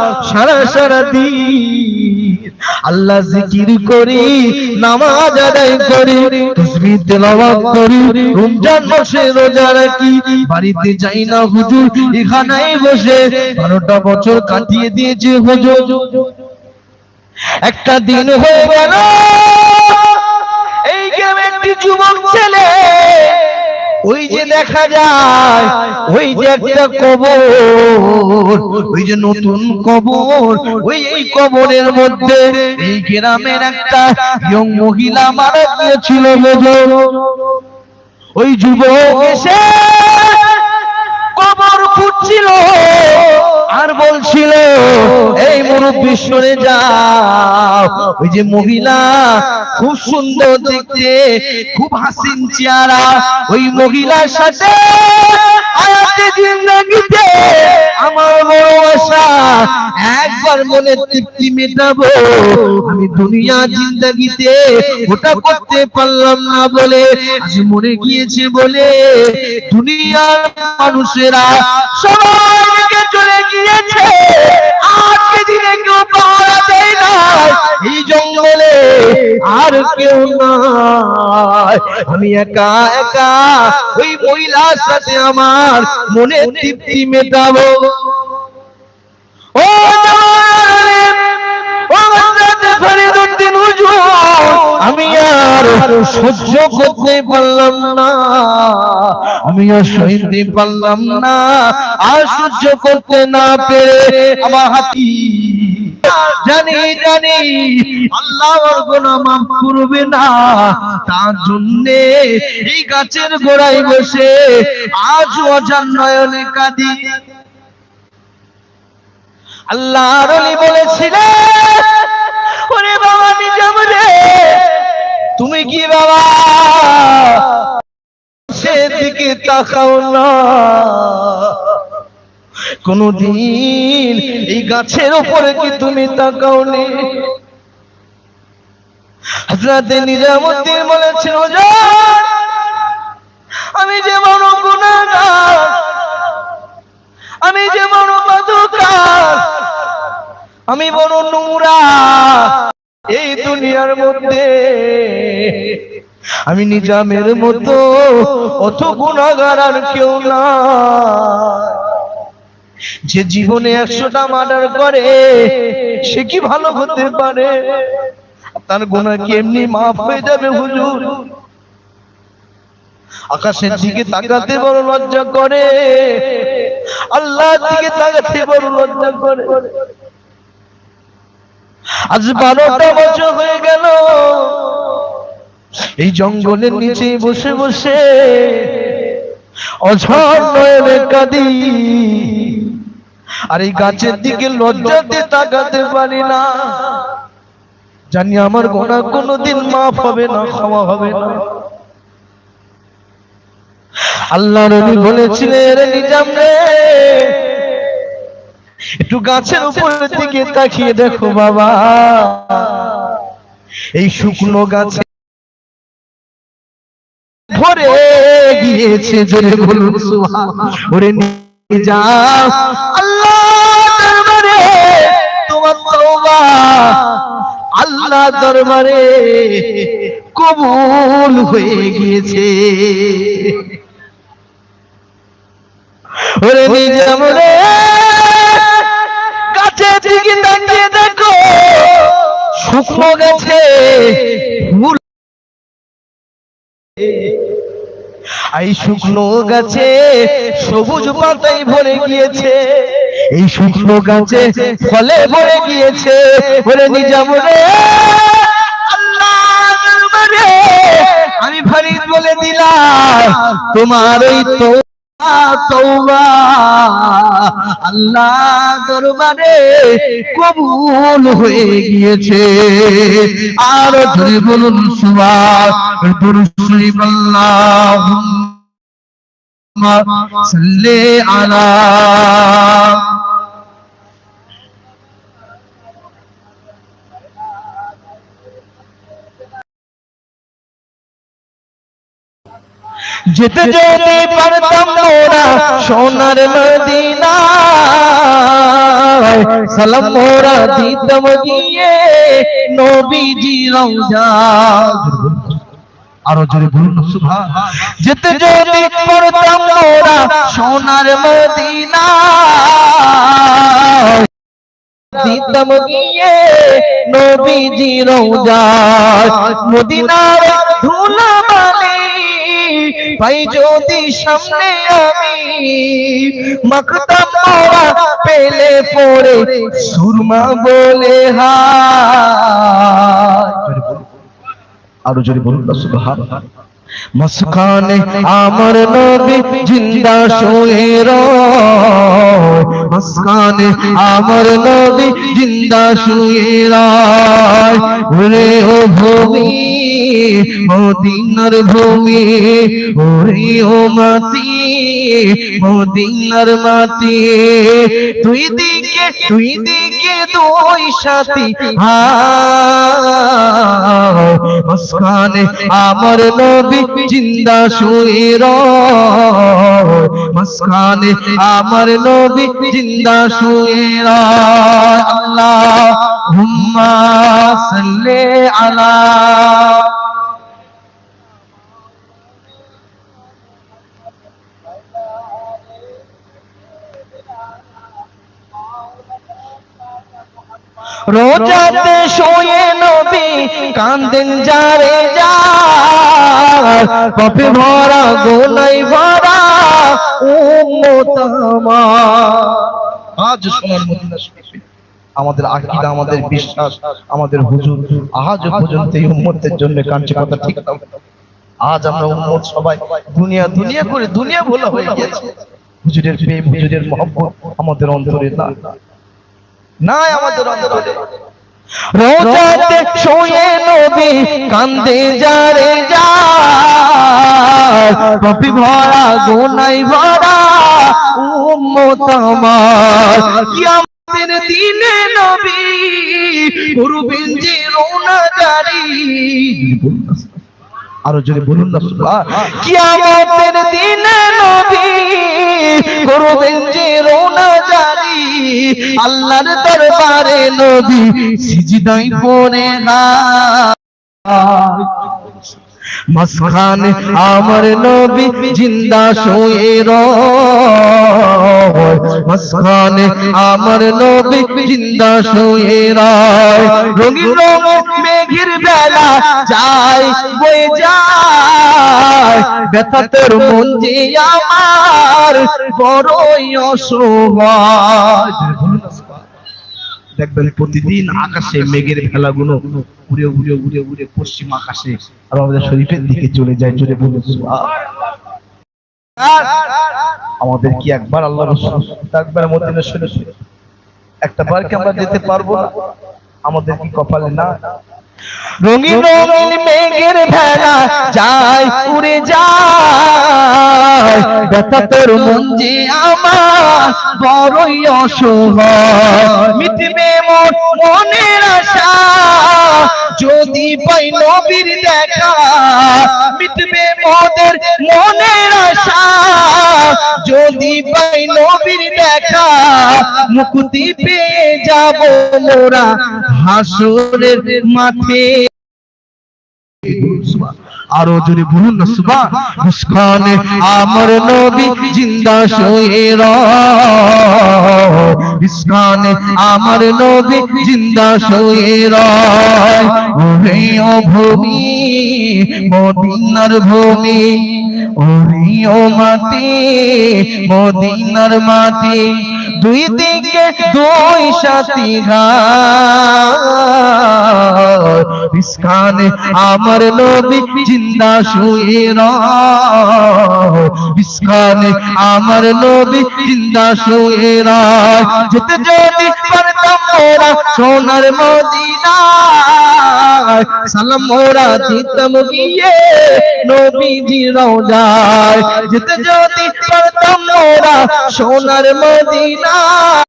সারা দিন আল্লাহ জিকির করি, নামাজ আদায় করি, তাসবিহ তেলাওয়াত করি, রমজান মাসে রোজা রাখি, বাড়িতে যাই না হুজুর, এখানেই বসে 12টা বছর কাটিয়ে দিয়েছে হুজুর। একটা দিন হয়ে গেল এই গ্রামে একটি যুবক ছেলে, ওই যে দেখা যায় ওই যে একটা কবর, ওই যে নতুন কবর, ওই এই কবরের মধ্যে এই গ্রামের একটা ইয়ং মহিলা মারা গিয়েছিল। ওই যুবক এসে কবর খুঁড়ছিল আর বলছিল, এই মুরব্বি সরে যাও, ওই যে মহিলা খুব সুন্দর দেখতে, খুব হাসিন চেহারা, ওই মহিলার সাথে আয়াতে জিন্দেগিতে আমার বড় আশা, একবার মনে তৃপ্তি মেটাবো, আমি দুনিয়া জিন্দেগিতে ওটা করতে পারলাম না বলে আজ মরে গিয়েছে বলে দুনিয়ার মানুষেরা সবাই চলে গিয়েছে, আজকে দিনে কেউ পাওয়া যায় না, এই জঙ্গলে আর কেউ নাই, আমি একা একা ওই মহিলার সাথে আমার মনে তৃপ্তি মেটাবো। ও ফরিদউদ্দিন হুজুর, আমি আর সহ্য করতে পারলাম না, আমি আর সইতে পারলাম না, আর সহ্য করতে না পেরে আমার হাতি জানি আল্লাহ আর গুনাহ মাফ করবে না, তার জন্য এই গাছের গোড়ায় বসে আজ অজান নয়নে কাঁদি। আল্লাহর ওলি বলেছিলেন, ওরে বাবা নিজাম রে, তুমি কি বাবা সেদিকে তাকাও না? কোনদিন এই গাছের উপরে কি তুমি তাকাওনি? হযরত নিজামউদ্দিন বলেছিল, আমি যে বড় গুনাহগার, আমি যে বড় বদকার, আমি বড় নোংরা এই দুনিয়ার মধ্যে। আমি নিজামের মতো অত গুনাহগার আর কেউ না। যে জীবনে 100টা মার্ডার করে সে কি ভালো হতে পারে? তার গুনাহ কি এমনি মাফ হয়ে যাবে হুজুর? আকাশের দিকে তাকাতে বড় লজ্জা করে, আল্লাহর দিকে তাকাতে বড় লজ্জা করে। আজ 12টা বছর হয়ে গেল এই জঙ্গলের নিচে বসে বসে অঝর নয়নে কাঁদি, আর এই গাছের দিকে লজ্জাতে তাকাতে পারি না। জানি আমার গুনাহ কোনোদিন মাফ হবে না, ক্ষমা হবে না। আল্লাহ নবী বলেছিলেন, রে নিজাম রে, একটু গাছের উপরের দিকে তাকিয়ে দেখো বাবা, এই শুকনো গাছে ভরে গিয়েছে। জোরে বলুন সুবহানাল্লাহ। ওরে নিজাম, আল্লাহ দরবারে তোমার তওবা আল্লাহ দরবারে কবুল হয়ে গিয়েছে। ওরে নিজাম রে, গাছের দিকে তাকিয়ে দেখো, শুকনো গেছে ফুল, এই শুকনো গাছে সবুজ পাতায় ভরে গিয়েছে, এই শুকনো গাছে ফলে ভরে গিয়েছে। ওরে নিজাম রে, আল্লাহ দরবারে আমি ফরিদ বলে দিলাম, তোমার ওই তওবা আল্লাহ দরবারে কবুল হয়ে গিয়েছে। আর জোরে বলুন সুবহানাল্লাহ। দুরূদ শরীফ আল্লাহুম্মা সাল্লি আলা যেতে যেতে পারতাম মোরা সোনার মদিনায়, সালাম মোরা দিতাম গিয়ে নবীজি রওজায়। আরো জোরে বলুন সুবহানাল্লাহ। যেতে যেতে পারতাম মোরা সোনার মদিনায়, দিতাম গিয়ে নবীজি রওজায়। মদিনার ধুলাবালি পাই যদি সামনে আমি, মাখতাম মোরা পেলে পড়ে সুরমা বলে হায়। আরো জোরে বলুন না সুবহানাল্লাহ। মাসখানে আমার নবী জিন্দা শুয়ে রয়, মাসখানে আমার নবী জিন্দা শুয়ে রয়। ওরে ও ভূমি মদিনার ভূমি, ওরে ও মাটি মদিনার মাটি, দুই দিকে দুই সাথী হায়। মাসখানে আমার নবী জিন্দা শুয়ে রয়, মাসখানে আমার নবী জিন্দা শুয়ে রয়। আল্লাহুম্মা সাল্লি আলা রোজাতে শুয়ে নবী কান্দেন যারে যার, পাপে ভরা গোনায় ভরা উম্মত আমার। আজ সোনার মদিনা শরীফে আমাদের আকীদা, আমাদের বিশ্বাস, আমাদের হুজুর আজ পর্যন্ত এই উম্মতের জন্য কাঁদছে। কথা ঠিক না? আজ আমরা উম্মত সবাই দুনিয়া দুনিয়া করে দুনিয়া ভোলা হয়ে গেছে। হুজুরের প্রেম, হুজুরের মহব্বত আমাদের অন্তরে নাই আমাদের অন্তরে। রোজাতে শুয়ে নবী কান্দে যারে যার, পাপী ভরা গুনায় ভরা উম্মত আমার। কিয়ামতের দিনে নবী করবেন যে রওনা জারি, আরো জোরে বলুন না সুবহান। কিয়ামতের দিনে নবী করবেন যে রোনা জারি, আল্লাহর দরবারে নবী সিজদায় পড়ে না। মাঝখানে আমার নবী জিন্দা শুয়ে রয়, মাঝখানে আমার নবী জিন্দা শুয়ে রয়। রঙিন রঙের মেঘের বেলা যায় বয়ে যায়, ব্যথা তোর মন যে আমার বড়ই অসহায়। দেখবেন প্রতিদিন আকাশে মেঘের ভেলাগুলো উড়ে উড়ে উড়ে উড়ে পশ্চিম আকাশে আর আমাদের শরীফের দিকে চলে যায়। জোরে বলুন সুবহানাল্লাহ। আমাদের কি একবার আল্লাহ রাসূল একবার মদিনা শরীফ একটা বার কি আমরা যেতে পারবো না? আমাদের কি কপালে না? রঙিন রঙিন মেঘের ভেলা যায় উড়ে যায়, ব্যথা তোর মন যে আমার বড়ই অসহায়। মিটবে মোর মনের আশা যদি পাই নবীর দেখা, মিটবে মোদের মনের আশা যদি পাই নবীর দেখা, মুক্তি পেয়ে যাব মোরা হাসরের মাঠে। আরো জোরে বলুন না সুবহান। মুস্কানে আমার নবী জিন্দা শুয়ে রয়, মুস্কানে আমার নবী জিন্দা শুয়ে রয়। ওরে ও ভূমি মদিনার ভূমি, ওরে ও মাটি মদিনার মাটি, দুই দিকে দুই সাথী ঘাট, মুস্কানে আমার নবী জিন্দা শুয়ে রয়, মুস্কানে আমার নবী জিন্দা শুয়ে রয়। যেতে যদি পারতাম মোরা সোনার মদিনায়, সালাম মোরা দিতাম গিয়ে নবীজি রওজায়। যেতে যদি পারতাম মোরা সোনার মদিনায়,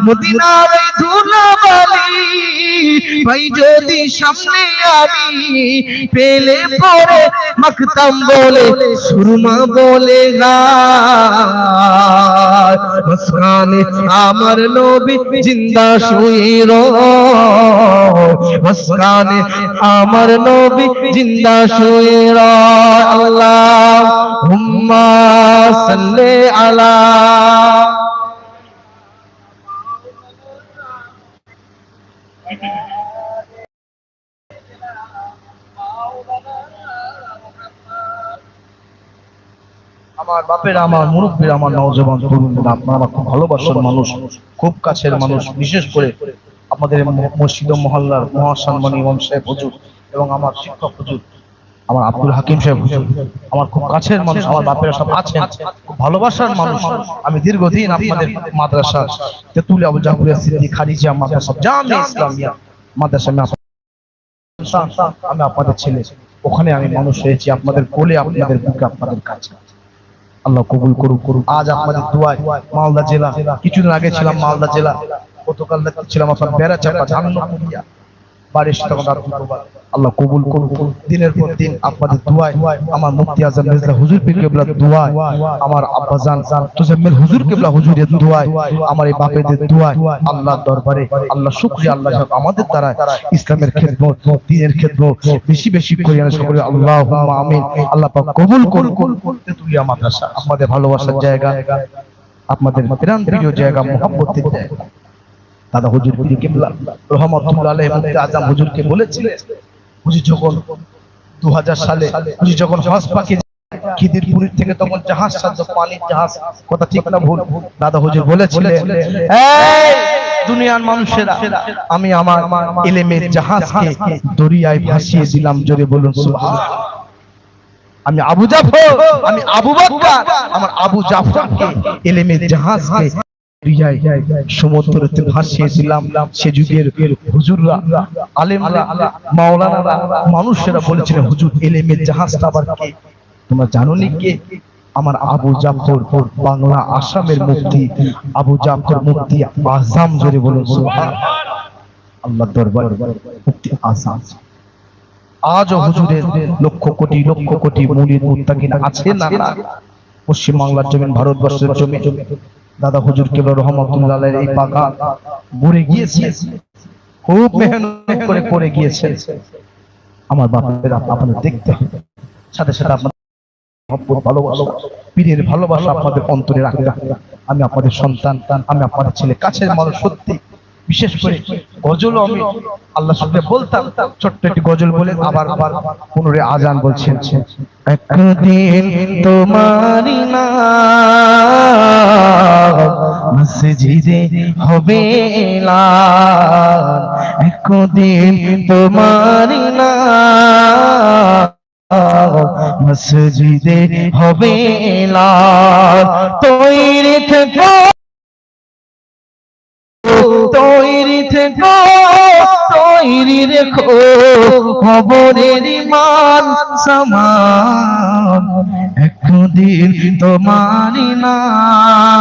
মদিনার ধুলাবালি ভাই যদি সামনে আমি পেলে পরে মাখতাম বলে সুরমা বলে গায়। মাঝখানে আমার নবী জিন্দা শুয়ে রয়, মাঝখানে আমার নবী জিন্দা শুয়ে রয়। আল্লাহুম্মা সাল্লি আলা আমার বাপেরা, আমার মুরব্বীরা, আমার নওজওয়ান তরুণরা, আপনারা খুব ভালোবাসার মানুষ, খুব কাছের মানুষ। বিশেষ করে আমাদের মসজিদ ও মহল্লার মহাসম্মানী ইমাম সাহেব হুজুর এবং আমার শিক্ষক হুজুর, আমার আব্দুল হাকিম সাহেব হুজুর, আমার খুব কাছের মানুষ। আমার বাপেরা সব আছেন, খুব ভালোবাসার মানুষ। আমি দীর্ঘদিন আপনাদের মাদ্রাসা তেতুল আবু জাফর সিদ্দিক খাদিজা মাদ্রাসা জামিয়া ইসলামিয়া মাদ্রাসা আমি আপনাদের ছেলে, ওখানে আমি মানুষ হয়েছি। আপনাদের কোলে, আপনাদের বুকে, আপনাদের কাছে। আল্লাহ কবুল করুক। আজ আপনাদের দোয়ায় মালদা জেলা, কিছুদিন আগে ছিলাম মালদা জেলা, গতকাল ছিলাম আপনার বেড়াচাপা জান্নাতুলিয়া বাড়ির সাথে। আল্লাহ কবুল করুক। দিনের পর দিন আপনাদের দোয়ায়, আমার মুফতি আজম মির্জা হুজুর পীর কিবলার দোয়ায়, আমার আব্বাজান তুজাম্মিল হুজুর কিবলা হুজুরের দোয়ায়, আমার এই বাপেদের দোয়ায়, আল্লাহর দরবারে আল্লাহ শুকরিয়া। আল্লাহ আমাদের দ্বারা ইসলামের খেদমত, দ্বীনের খেদমত বেশি বেশি করে আমি সকলে আল্লাহুম্মা আমিন। আল্লাহ পাক কবুল করুক। তেতুলিয়া মাদ্রাসা আপনাদের ভালোবাসার জায়গা, আপনাদের প্রাণ প্রিয় জায়গা, মুহাব্বতের জায়গা। দাদা হুজুর পীর কিবলা রহমাতুল্লাহ আলাইহি মুফতি আজম হুজুরকে বলেছিলেন, হুজুর যখন 2000 সালে হুজুর যখন হজ পাকে খিদিরপুর থেকে, তখন জাহাজ সাধ্য পানির জাহাজ, কথা ঠিক না ভুল? দাদা হুজুর বলেছিলেন, এই দুনিয়ার মানুষেরা, আমি আমার ইলমের জাহাজকে দরিয়ায় ভাসিয়ে দিলাম। জোরে বলুন সুবহানাল্লাহ। আমি আবু জাফর, আমি আবু বকর, আমার আবু জাফরকে ইলমের জাহাজকে সমুদ্রতে ভাসিয়ে দিলাম। সে যুগের হুজুররা, আলেমরা, মাওলানারা, মানুষেরা বলেছিলেন, হুজুর ইলমের জাহাজটা আবার কে? তোমরা জানো নি কে? আমার আবু জাফর, বাংলা আসামের মুফতি আবু জাফর, মুফতি আজম। জোরে বলুন সুবহানাল্লাহ। আল্লাহর দরবারে মুফতি আজম আজও হুজুরের লক্ষ কোটি মুরিদ মুত্তাকিন আছে না না? পশ্চিম বাংলার জমিন, ভারতবর্ষের জমিন, দাদা হুজুর কেবল রহমাতুল্লাহ আলাইহির এই বাগান ভরে গিয়েছে, খুব মেহনত করে গিয়েছেন। আমার বাপেরা আপনাদের দেখতে হবে, সাথে সাথে আপনাদের মহব্বত, ভালোবাসা, পীরের ভালোবাসা আপনাদের অন্তরে রাখতে হবে। আমি আপনাদের সন্তান, আমি আপনাদের ছেলে, কাছের মানুষ। সত্যি বিশেষ করে গজলও আমি আল্লাহ শুকরিয়া বলতাম, ছোট্ট একটি গজল বলে আবার পুনরায় আজান বলছেন। একদিন তোমারি নাম মসজিদে হবে এলান, একদিন তোমারি নাম মসজিদে হবে এলান। তৈরি থেকো, তৈরি থেকো, তৈরি রেখো খবরের মান সামান, একদিন তোমারি নাম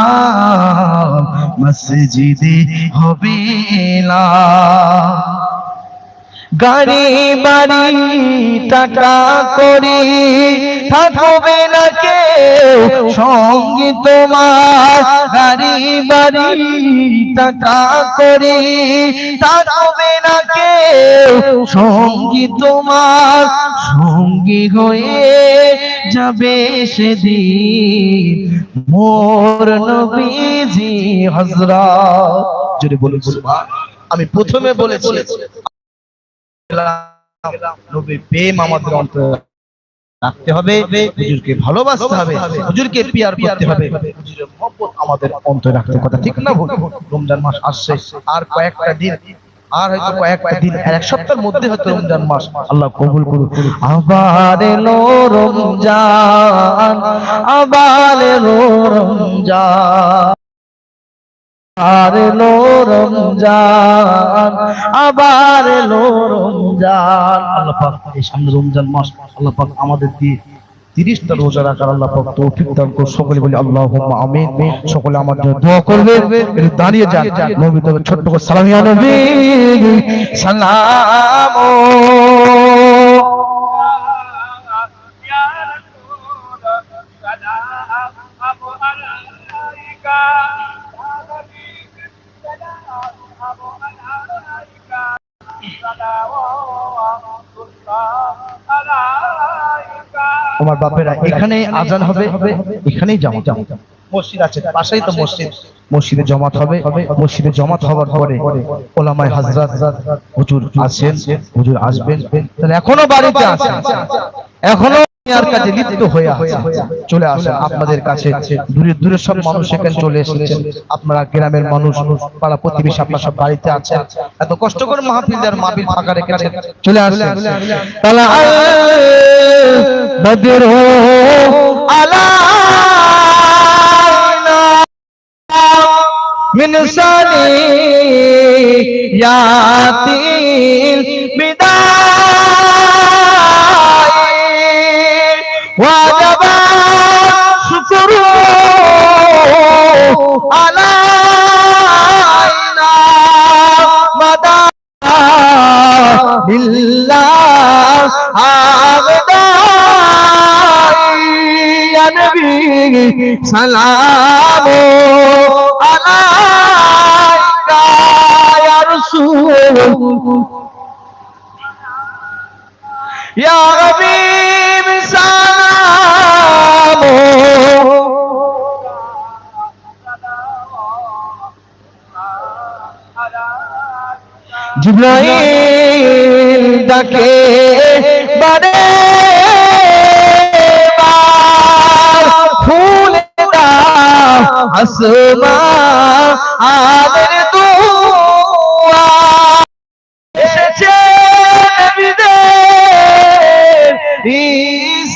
মসজিদে হবে এলান। গাড়ি বাড়ি টাকা করি থাকবে না কেউ সঙ্গে তোমার, গাড়ি বাড়ি টাকা করি থাকবে না কেউ সঙ্গী তোমার, সঙ্গী হয়ে যাবে সেদিন মোর নবীজি হযরত। যদি বলুন সুবহানাল্লাহ। আমি প্রথমে বলেছি নবীর প্রেম আমাদের অন্তরে রাখতে হবে, হুজুরকে ভালোবাসতে হবে, হুজুরকে পিয়ার করতে হবে, হুজুরের মহব্বত আমাদের অন্তরে রাখতে। কথা ঠিক না ভুল? রমজান মাস আসছে, আর কয়েকটা দিন, আর হয়তো কয়েকটা দিন, এক সপ্তাহের মধ্যে হয়তো রমজান মাস। আল্লাহ কবুল করুন। আবার এলো রমজান, আবার এলো রমজান, আবার এলো রমজান, আবার এলো রমজান। আল্লাহ পাক এই সামনে রমজান মাস, আল্লাহ পাক আমাদের দিয়ে 30টা রোজা রাখার আল্লাহ পাক তৌফিক দান করুন। সকলে বলি আল্লাহুম্মা আমিন। সকলে আমার জন্য দোয়া করবে। একটু দাঁড়িয়ে যান, নবী তবে ছোট্ট করে সালাম, ইয়া নবী সালাম। আমার বাপেরা, এখানে আজান হবে, এখানেই জামাত। মসজিদ আছে পাশেই তো মসজিদ, মসজিদে জমাত হবে। মসজিদে জমাত হওয়ার পরে ওলামায়ে হযরত হুজুর আছেন, হুজুর আসবেন। তাহলে এখনো বাড়িতে আছেন, এখনো দুনিয়ার কাজে লিপ্ত হয়ে আছেন, চলে আসেন আপনাদের কাছে। দূরে দূরে সব মানুষ এখানে চলে এসেছেন। আপনারা গ্রামের মানুষ, পাড়া প্রতিবেশী, আপনারা সব বাড়িতে আছেন। এত কষ্ট করে মাহফিল আর মাহফিল ফাঁকা রেখেছেন, চলে আসেন। তাহলে বদরু আলাইনা মিন সানিয়াতিল বিদায় ওয়াজাবা শুকরু আলাইনা মাদা বিল্লাহ আবদাই ইয়া নবী সালাম আলাইকা ইয়া রাসূল ইয়া হাবিব সালাম। জিবরাইল ডাকে বারে বার, খুলে দাও আসমান আদের দুয়ার, এসেছে নবীদের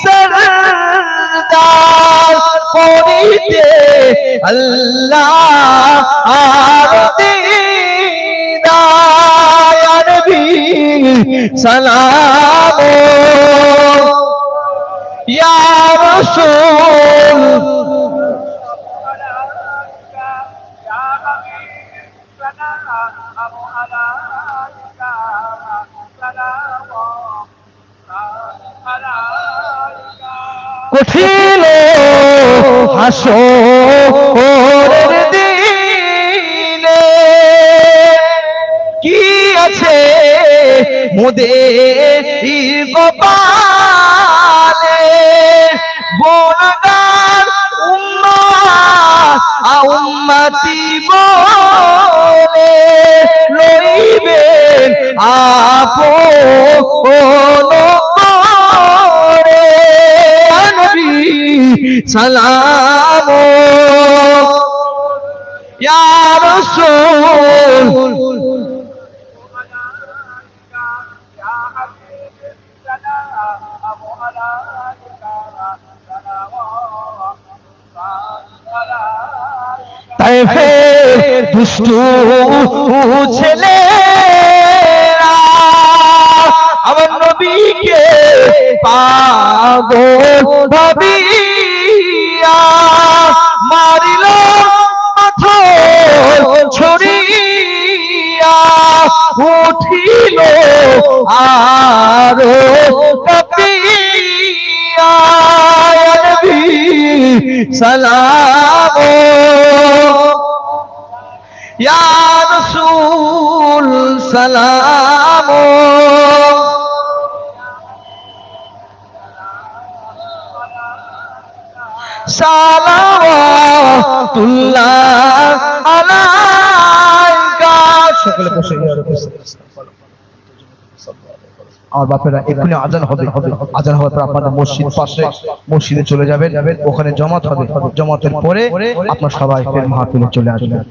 সরদার, করিতে আল্লাহ আর দিদার, ইয়া নবী সালাম ইয়া রাসূল কঠিল হাসরের দিনে কি আছে মোদের কপালে গুনাহগার উম্মতি বলে লইবেন আপন করে নবী সালাম ইয়া রাসূল তাইফের দুষ্টু ছেলেরা আমার নবীকে পাগল ভাবিয়া মারিল পাথর ছড়িয়া উঠিল আরো কাঁপিয়া ইয়া নবী সালাম ইয়া রাসূল সালাম সালাওয়াতুল্লাহ আলাইকা সকলে বসে আমার বাপেরা এক্ষুনি আজান হবে আজান হওয়ার পর আপনাদের মসজিদ পাশে মসজিদে চলে যাবেন ওখানে জমাত হবে জমাতের পরে আপনার সবাই ফের মাহফিলে চলে আসবেন